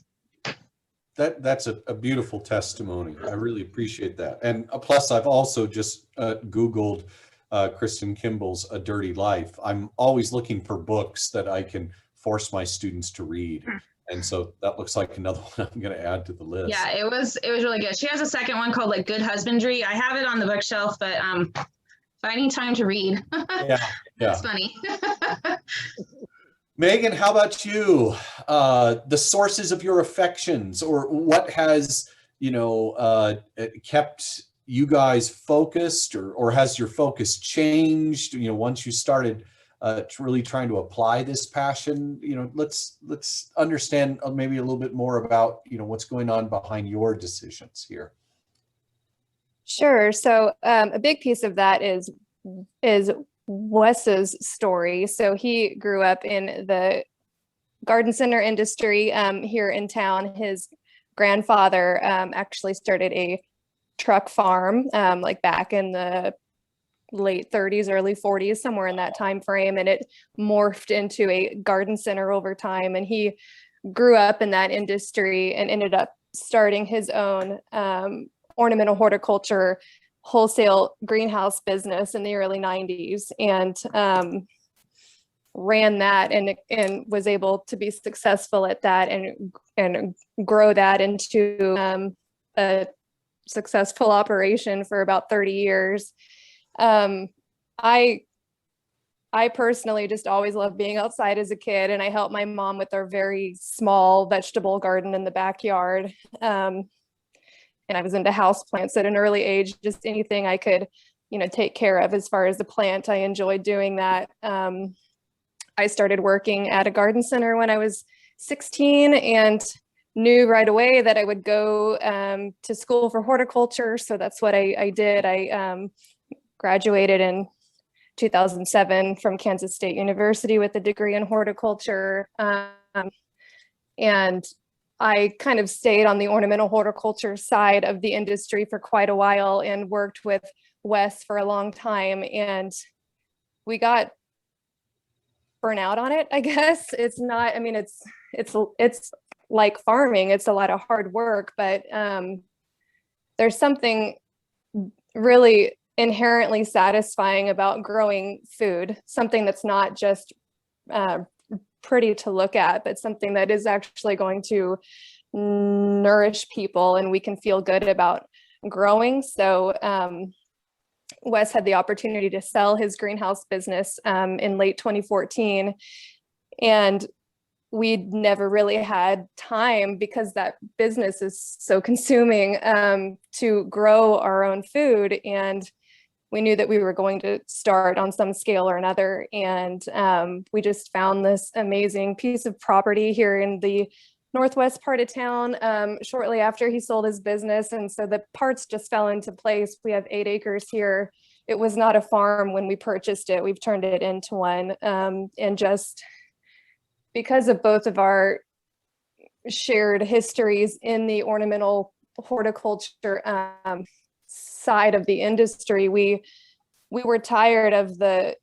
That's a beautiful testimony. I really appreciate that. And plus, I've also just Googled Kristen Kimball's A Dirty Life. I'm always looking for books that I can force my students to read. And so that looks like another one I'm going to add to the list. Yeah, it was really good. She has a second one called Good Husbandry. I have it on the bookshelf, but finding time to read. Yeah. It's funny. Megan, how about you? The sources of your affections, or what has, kept you guys focused, or has your focus changed, once you started really trying to apply this passion? Let's understand maybe a little bit more about, what's going on behind your decisions here. Sure. So a big piece of that is Wes's story. So he grew up in the garden center industry here in town. His grandfather actually started a truck farm, like back in the late 30s, early 40s, somewhere in that time frame, and it morphed into a garden center over time. And he grew up in that industry and ended up starting his own ornamental horticulture wholesale greenhouse business in the early 90s, and ran that and was able to be successful at that and grow that into a successful operation for about 30 years. I personally just always loved being outside as a kid, and I helped my mom with our very small vegetable garden in the backyard. And I was into houseplants at an early age, just anything I could, take care of as far as the plant. I enjoyed doing that. I started working at a garden center when I was 16 and knew right away that I would go to school for horticulture. So that's what I did. I graduated in 2007 from Kansas State University with a degree in horticulture. And I kind of stayed on the ornamental horticulture side of the industry for quite a while and worked with Wes for a long time. And we got burnt out on it, I guess. It's not, I mean, it's like farming. It's a lot of hard work, but there's something really inherently satisfying about growing food, something that's not just pretty to look at, but something that is actually going to nourish people and we can feel good about growing. So Wes had the opportunity to sell his greenhouse business in late 2014, and we'd never really had time, because that business is so consuming, to grow our own food. And we knew that we were going to start on some scale or another. And we just found this amazing piece of property here in the northwest part of town shortly after he sold his business. And so the parts just fell into place. We have 8 acres here. It was not a farm when we purchased it. We've turned it into one. And just because of both of our shared histories in the ornamental horticulture side of the industry, we were tired of the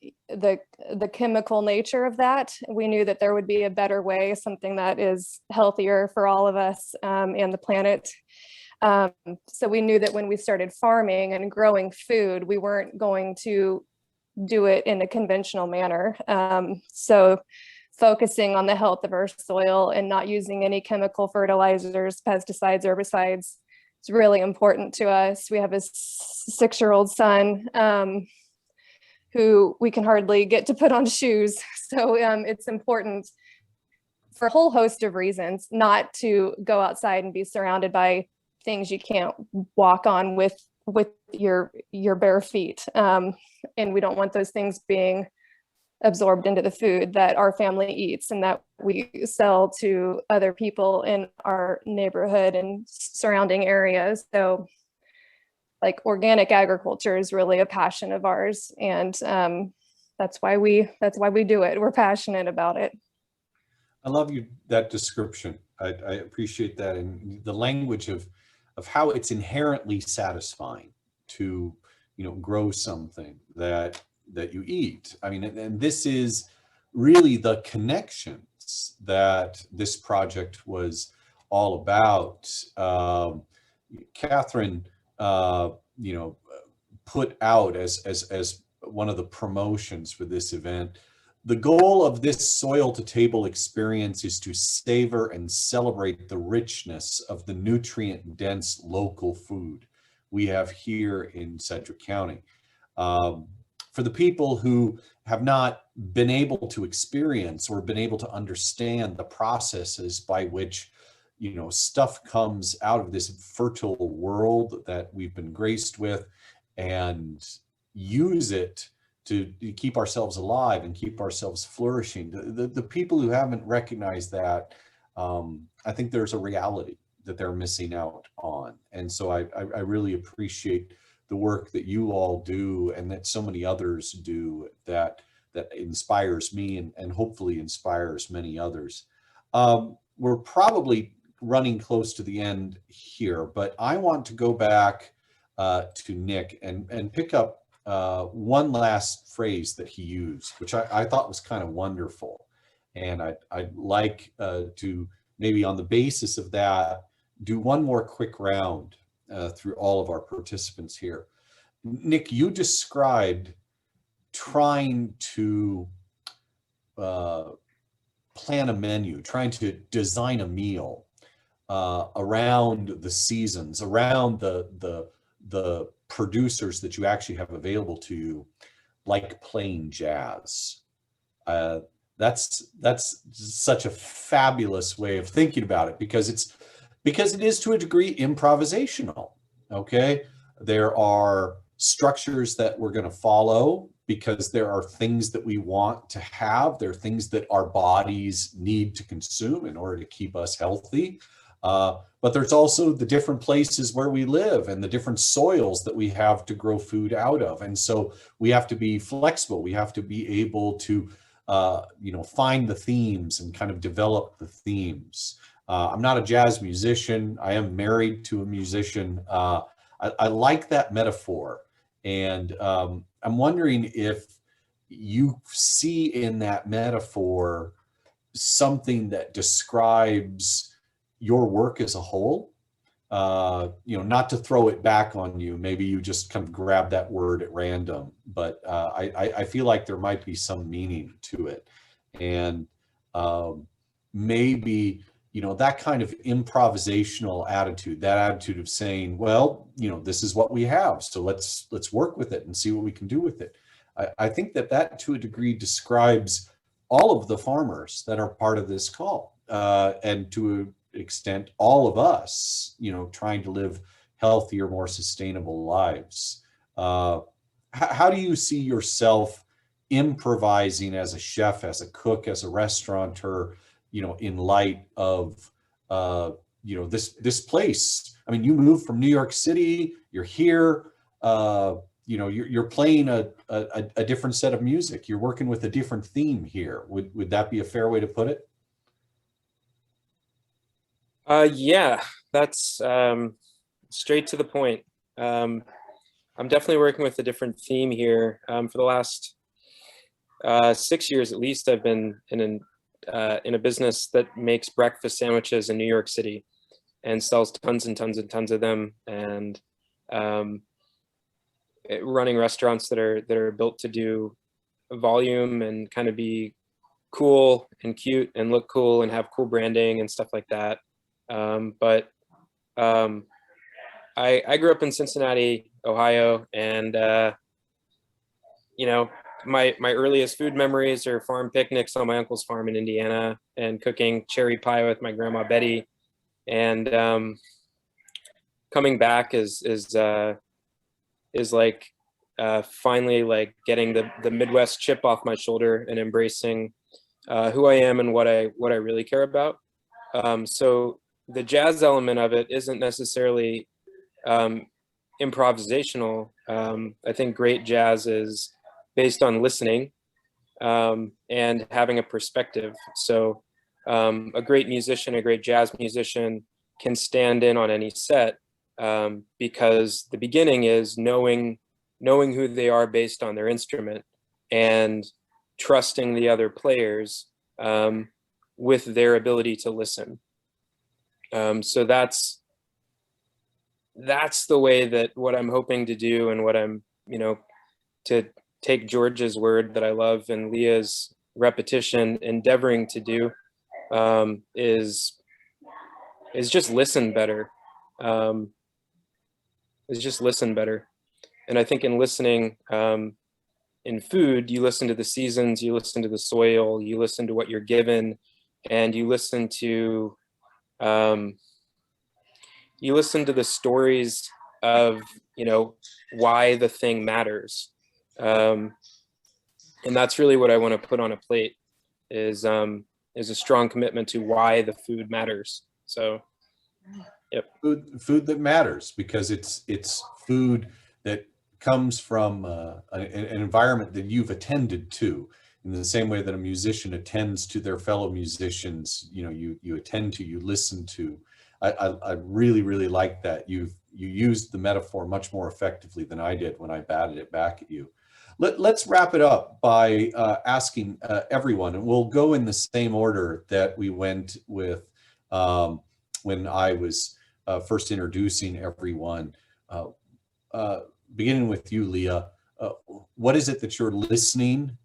chemical nature of that. We knew that there would be a better way, something that is healthier for all of us and the planet. So we knew that when we started farming and growing food, we weren't going to do it in a conventional manner. So focusing on the health of our soil and not using any chemical fertilizers, pesticides, herbicides, it's really important to us. We have a 6-year-old son who we can hardly get to put on shoes. So it's important for a whole host of reasons not to go outside and be surrounded by things you can't walk on with your bare feet. And we don't want those things being absorbed into the food that our family eats and that we sell to other people in our neighborhood and surrounding areas. So like organic agriculture is really a passion of ours, and that's why we do it. We're passionate about it. I love that description. I appreciate that, and the language of how it's inherently satisfying to grow something that you eat. I mean, and this is really the connections that this project was all about. Catherine, put out as one of the promotions for this event, the goal of this soil to table experience is to savor and celebrate the richness of the nutrient dense local food we have here in Sedgwick County. For the people who have not been able to experience or been able to understand the processes by which stuff comes out of this fertile world that we've been graced with, and use it to keep ourselves alive and keep ourselves flourishing. The people who haven't recognized that, I think there's a reality that they're missing out on. And so I really appreciate the work that you all do and that so many others do that inspires me and hopefully inspires many others. We're probably running close to the end here, but I want to go back to Nick and pick up one last phrase that he used, which I thought was kind of wonderful. And I'd like to maybe on the basis of that, do one more quick round through all of our participants here. Nick, you described trying to plan a menu, trying to design a meal around the seasons, around the producers that you actually have available to you, like playing jazz. That's such a fabulous way of thinking about it, because it is to a degree improvisational. Okay, there are structures that we're going to follow because there are things that we want to have. There are things that our bodies need to consume in order to keep us healthy. But there's also the different places where we live and the different soils that we have to grow food out of. And so we have to be flexible. We have to be able to, find the themes and kind of develop the themes. I'm not a jazz musician. I am married to a musician. I like that metaphor. And I'm wondering if you see in that metaphor something that describes your work as a whole, not to throw it back on you. Maybe you just kind of grab that word at random, but I feel like there might be some meaning to it. And maybe, that kind of improvisational attitude, that attitude of saying, well, this is what we have, so let's work with it and see what we can do with it. I think that to a degree describes all of the farmers that are part of this call, and to an extent, all of us, trying to live healthier, more sustainable lives. How do you see yourself improvising as a chef, as a cook, as a restaurateur, in light of, this place? I mean, you moved from New York City, you're here, you're playing a different set of music. You're working with a different theme here. Would that be a fair way to put it? Yeah, that's straight to the point. I'm definitely working with a different theme here. For the last 6 years at least, I've been in a business that makes breakfast sandwiches in New York City and sells tons and tons and tons of them, and running restaurants that are built to do volume and kind of be cool and cute and look cool and have cool branding and stuff like that. But I grew up in Cincinnati, Ohio, and my earliest food memories are farm picnics on my uncle's farm in Indiana and cooking cherry pie with my grandma Betty. And coming back is like finally like getting the Midwest chip off my shoulder and embracing who I am and what I really care about. So the jazz element of it isn't necessarily improvisational. I think great jazz is based on listening and having a perspective. So a great musician, a great jazz musician can stand in on any set because the beginning is knowing who they are based on their instrument and trusting the other players with their ability to listen. So that's the way that what I'm hoping to do, and what I'm, to take George's word that I love and Leah's repetition, endeavoring to do, is just listen better. Is just listen better. And I think in listening, in food, you listen to the seasons, you listen to the soil, you listen to what you're given, and you listen to the stories of, why the thing matters. And that's really what I want to put on a plate is a strong commitment to why the food matters. So, yep. Food that matters, because it's food that comes from an environment that you've attended to, in the same way that a musician attends to their fellow musicians. You attend to, you listen to. I really, really like that. You used the metaphor much more effectively than I did when I batted it back at you. Let's wrap it up by asking everyone, and we'll go in the same order that we went with when I was first introducing everyone. Beginning with you, Leah, what is it that you're listening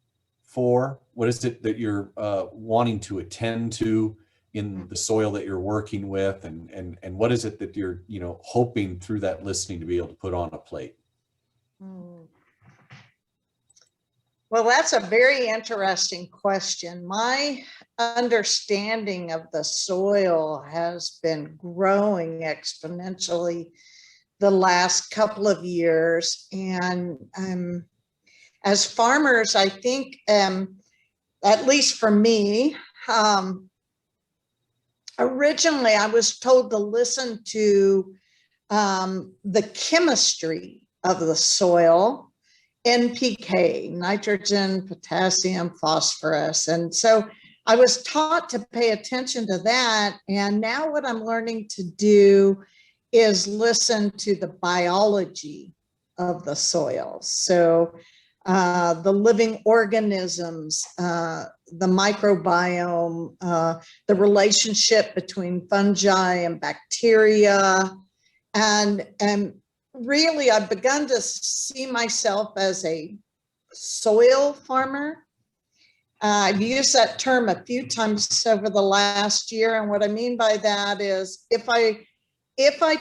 for? What is it that you're wanting to attend to in the soil that you're working with, and what is it that you're hoping through that listening to be able to put on a plate? Well, that's a very interesting question. My understanding of the soil has been growing exponentially the last couple of years. And as farmers, I think, at least for me, originally I was told to listen to the chemistry of the soil, NPK, nitrogen, potassium, phosphorus. And so I was taught to pay attention to that. And now what I'm learning to do is listen to the biology of the soil. So the living organisms, the microbiome, the relationship between fungi and bacteria. And really, I've begun to see myself as a soil farmer. I've used that term a few times over the last year. And what I mean by that is if I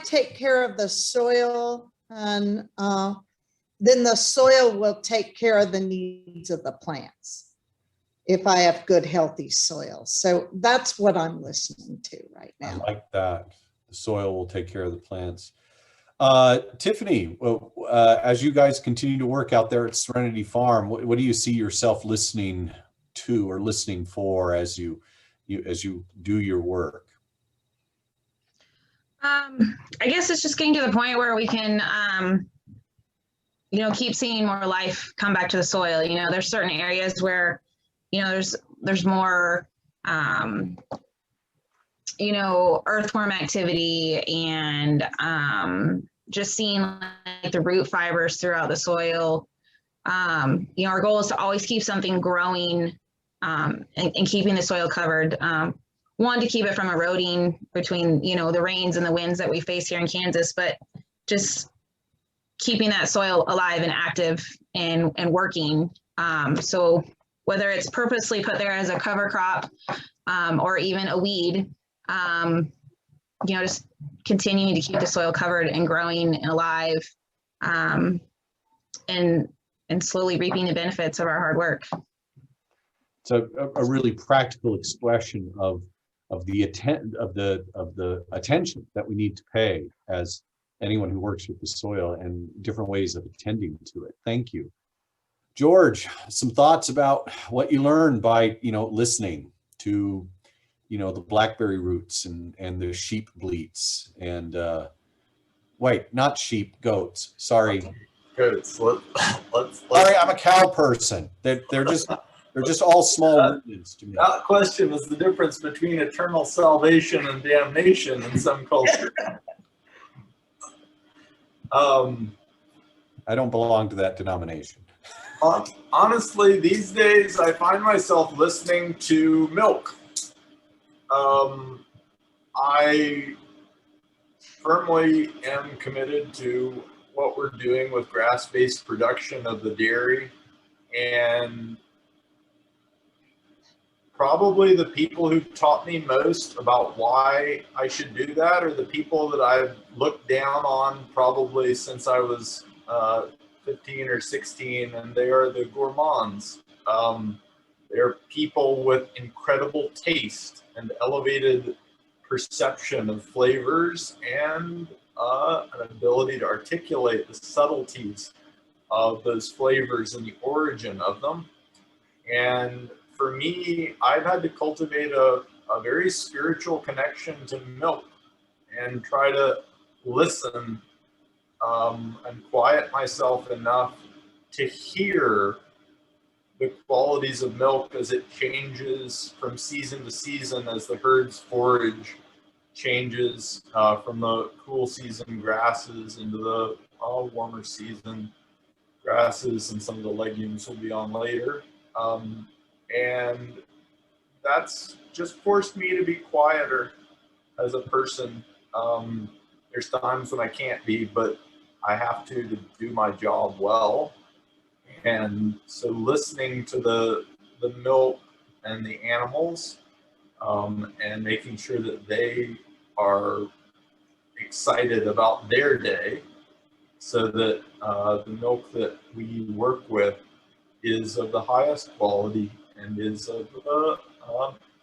take care of the soil, and then the soil will take care of the needs of the plants if I have good, healthy soil. So that's what I'm listening to right now. I like that. The soil will take care of the plants. Tiffany, as you guys continue to work out there at Serenity Farm, what do you see yourself listening to or listening for as you do your work? I guess it's just getting to the point where we can, keep seeing more life come back to the soil. There's certain areas where, there's more, earthworm activity, and just seeing like the root fibers throughout the soil. Our goal is to always keep something growing and keeping the soil covered. One, to keep it from eroding between, the rains and the winds that we face here in Kansas, but just keeping that soil alive and active and working. So whether it's purposely put there as a cover crop or even a weed, just continuing to keep the soil covered and growing and alive, and slowly reaping the benefits of our hard work. So a really practical expression of the attention that we need to pay as anyone who works with the soil, and different ways of attending to it. Thank you. George, some thoughts about what you learned by listening to the blackberry roots and the sheep bleats and wait, not sheep, goats. Sorry. Goats. Let's Sorry, I'm a cow person. They're just all small movements to me. That question is the difference between eternal salvation and damnation in some cultures. I don't belong to that denomination. Honestly, these days I find myself listening to milk. I firmly am committed to what we're doing with grass-based production of the dairy, and probably the people who taught me most about why I should do that are the people that I've looked down on probably since I was 15 or 16, and they are the gourmands. They're people with incredible taste and elevated perception of flavors, and an ability to articulate the subtleties of those flavors and the origin of them. And for me, I've had to cultivate a very spiritual connection to milk and try to listen and quiet myself enough to hear the qualities of milk as it changes from season to season as the herds forage changes from the cool season grasses into the warmer season grasses, and some of the legumes will be on later. And that's just forced me to be quieter as a person. There's times when I can't be, but I have to do my job well. And so listening to the milk and the animals, and making sure that they are excited about their day, so that the milk that we work with is of the highest quality and is of the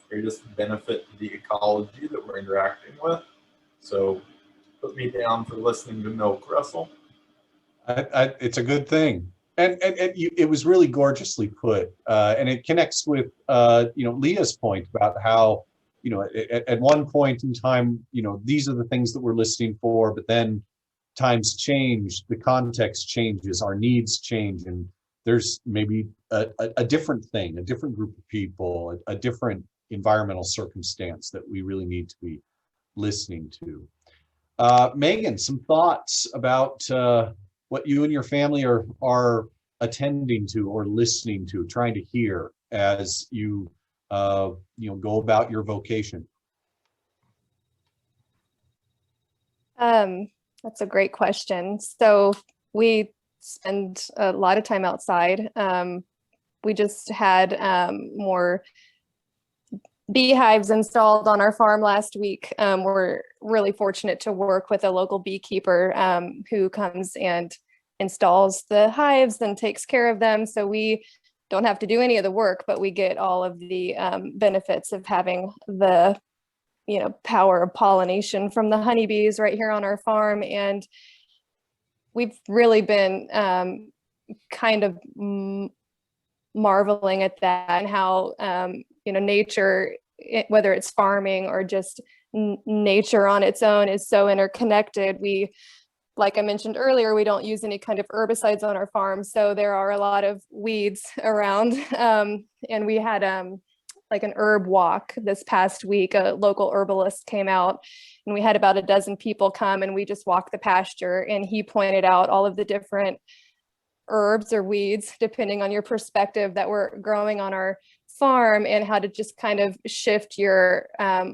greatest benefit to the ecology that we're interacting with. So put me down for listening to milk, Russell. It's a good thing. And it was really gorgeously put. And it connects with, Leah's point about how, at one point in time, these are the things that we're listening for, but then times change, the context changes, our needs change, and there's maybe a different thing, a different group of people, a different environmental circumstance that we really need to be listening to. Megan, some thoughts about what you and your family are attending to or listening to, trying to hear as you go about your vocation? That's a great question. So we spend a lot of time outside. We just had more beehives installed on our farm last week. We're really fortunate to work with a local beekeeper who comes and installs the hives and takes care of them. So we don't have to do any of the work, but we get all of the benefits of having the power of pollination from the honeybees right here on our farm. And we've really been kind of marveling at that, and how nature, whether it's farming or just nature on its own, is so interconnected. Like I mentioned earlier, we don't use any kind of herbicides on our farm, so there are a lot of weeds around. And we had like an herb walk this past week. A local herbalist came out, and we had about a dozen people come, and we just walked the pasture, and he pointed out all of the different herbs or weeds, depending on your perspective, that were growing on our farm, and how to just kind of shift your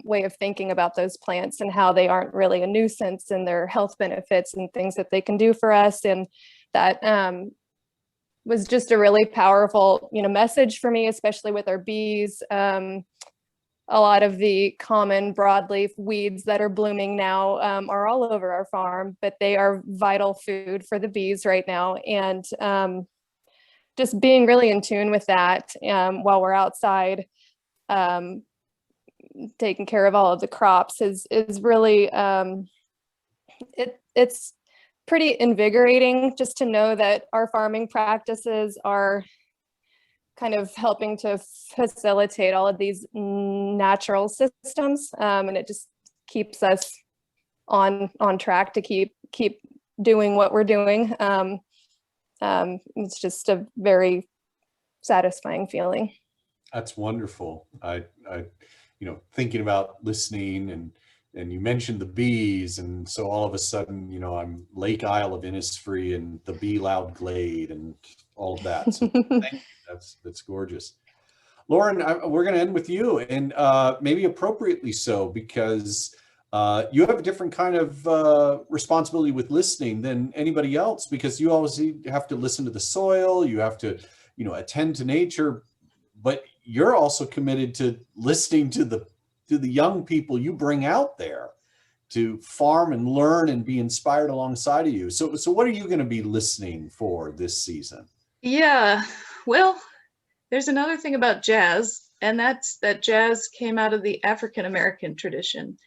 way of thinking about those plants, and how they aren't really a nuisance, and their health benefits and things that they can do for us. And that was just a really powerful, message for me, especially with our bees. A lot of the common broadleaf weeds that are blooming now are all over our farm, but they are vital food for the bees right now. And just being really in tune with that while we're outside taking care of all of the crops is really, it's pretty invigorating just to know that our farming practices are kind of helping to facilitate all of these natural systems, and it just keeps us on track to keep doing what we're doing. It's just a very satisfying feeling. That's wonderful. I thinking about listening, and you mentioned the bees, and so all of a sudden, I'm Lake Isle of Innisfree and the Bee Loud Glade and all of that. So thank you. That's gorgeous. Lauren, we're going to end with you, and maybe appropriately so, because you have a different kind of responsibility with listening than anybody else, because you always have to listen to the soil, you have to, attend to nature, but you're also committed to listening to the young people you bring out there to farm and learn and be inspired alongside of you. So what are you going to be listening for this season? Yeah, well, there's another thing about jazz, and that's that jazz came out of the African American tradition.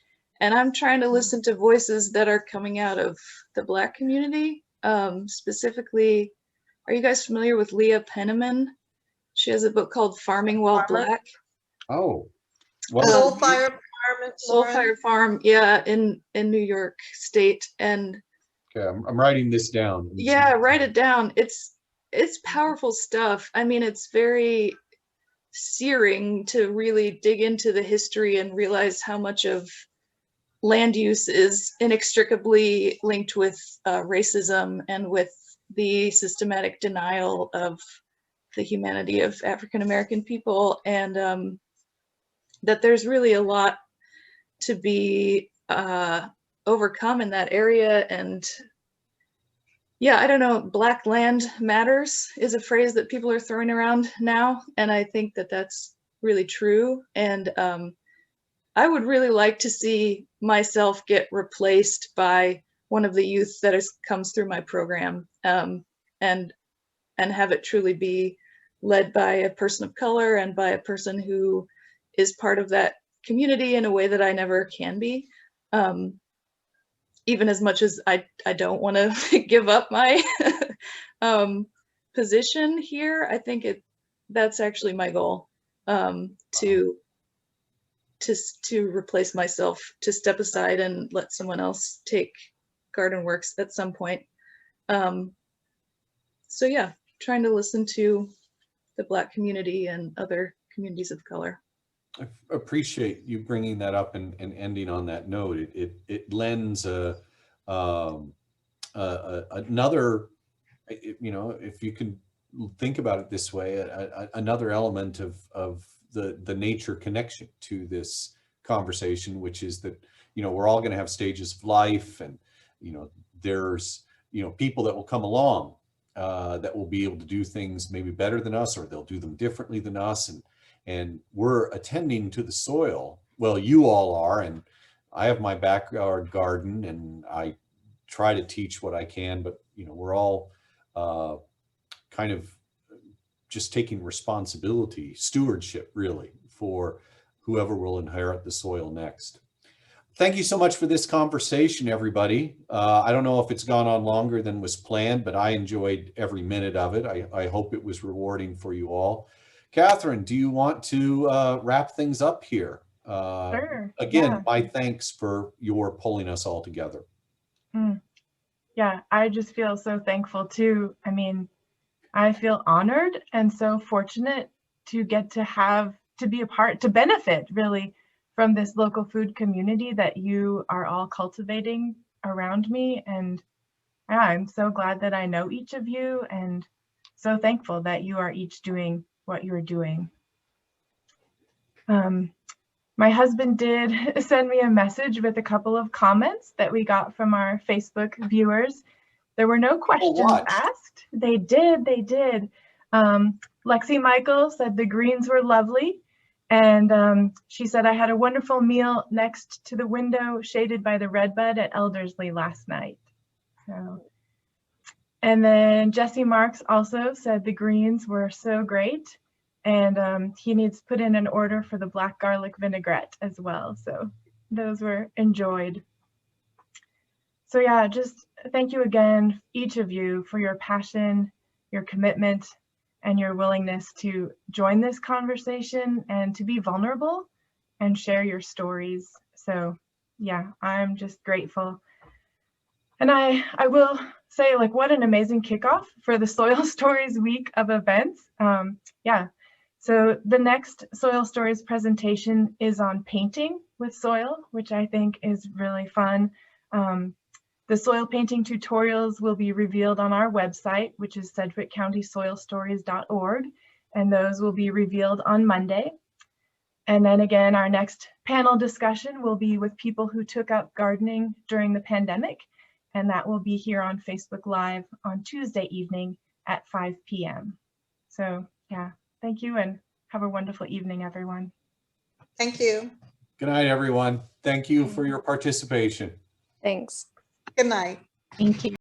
And I'm trying to listen to voices that are coming out of the Black community. Specifically, are you guys familiar with Leah Penniman? She has a book called Farming While Black. Oh, Soul Fire Farm. Soul Fire Farm, yeah, in New York State. And okay, I'm writing this down. Yeah, write it down. It's powerful stuff. I mean, it's very searing to really dig into the history and realize how much of land use is inextricably linked with racism and with the systematic denial of the humanity of African American people, and that there's really a lot to be overcome in that area. And yeah, I don't know, Black land matters is a phrase that people are throwing around now, and I think that that's really true. And I would really like to see myself get replaced by one of the youth that comes through my program, and have it truly be led by a person of color and by a person who is part of that community in a way that I never can be. Even as much as I don't want to give up my position here, I think that's actually my goal, to replace myself, to step aside and let someone else take Garden Works at some point. So yeah, trying to listen to the Black community and other communities of color. I appreciate you bringing that up and ending on that note. It lends another, if you can think about it this way, another element of the nature connection to this conversation, which is that, we're all going to have stages of life, and, there's, people that will come along that will be able to do things maybe better than us, or they'll do them differently than us. And we're attending to the soil. Well, you all are, and I have my backyard garden, and I try to teach what I can, but we're all kind of just taking responsibility, stewardship really, for whoever will inherit the soil next. Thank you so much for this conversation, everybody. I don't know if it's gone on longer than was planned, but I enjoyed every minute of it. I hope it was rewarding for you all. Catherine, do you want to wrap things up here? Sure. Again, Yeah. my thanks for your pulling us all together. Yeah, I just feel so thankful too. I mean, I feel honored and so fortunate to get to be a part, to benefit really from this local food community that you are all cultivating around me. And yeah, I'm so glad that I know each of you, and so thankful that you are each doing what you're doing. My husband did send me a message with a couple of comments that we got from our Facebook viewers. There were no questions asked. They did. Lexi Michael said the greens were lovely. And she said, I had a wonderful meal next to the window shaded by the redbud at Eldersley last night. And then Jesse Marks also said the greens were so great. And he needs to put in an order for the black garlic vinaigrette as well. So those were enjoyed. So yeah, just thank you again, each of you, for your passion, your commitment, and your willingness to join this conversation and to be vulnerable and share your stories. So yeah, I'm just grateful. And I will say, like, what an amazing kickoff for the Soil Stories week of events. Yeah. So the next Soil Stories presentation is on painting with soil, which I think is really fun. The soil painting tutorials will be revealed on our website, which is sedgwickcountysoilstories.org, and those will be revealed on Monday. And then again, our next panel discussion will be with people who took up gardening during the pandemic, and that will be here on Facebook Live on Tuesday evening at 5 p.m. So yeah, thank you and have a wonderful evening, everyone. Thank you. Good night, everyone. Thank you for your participation. Thanks. Good night. Thank you.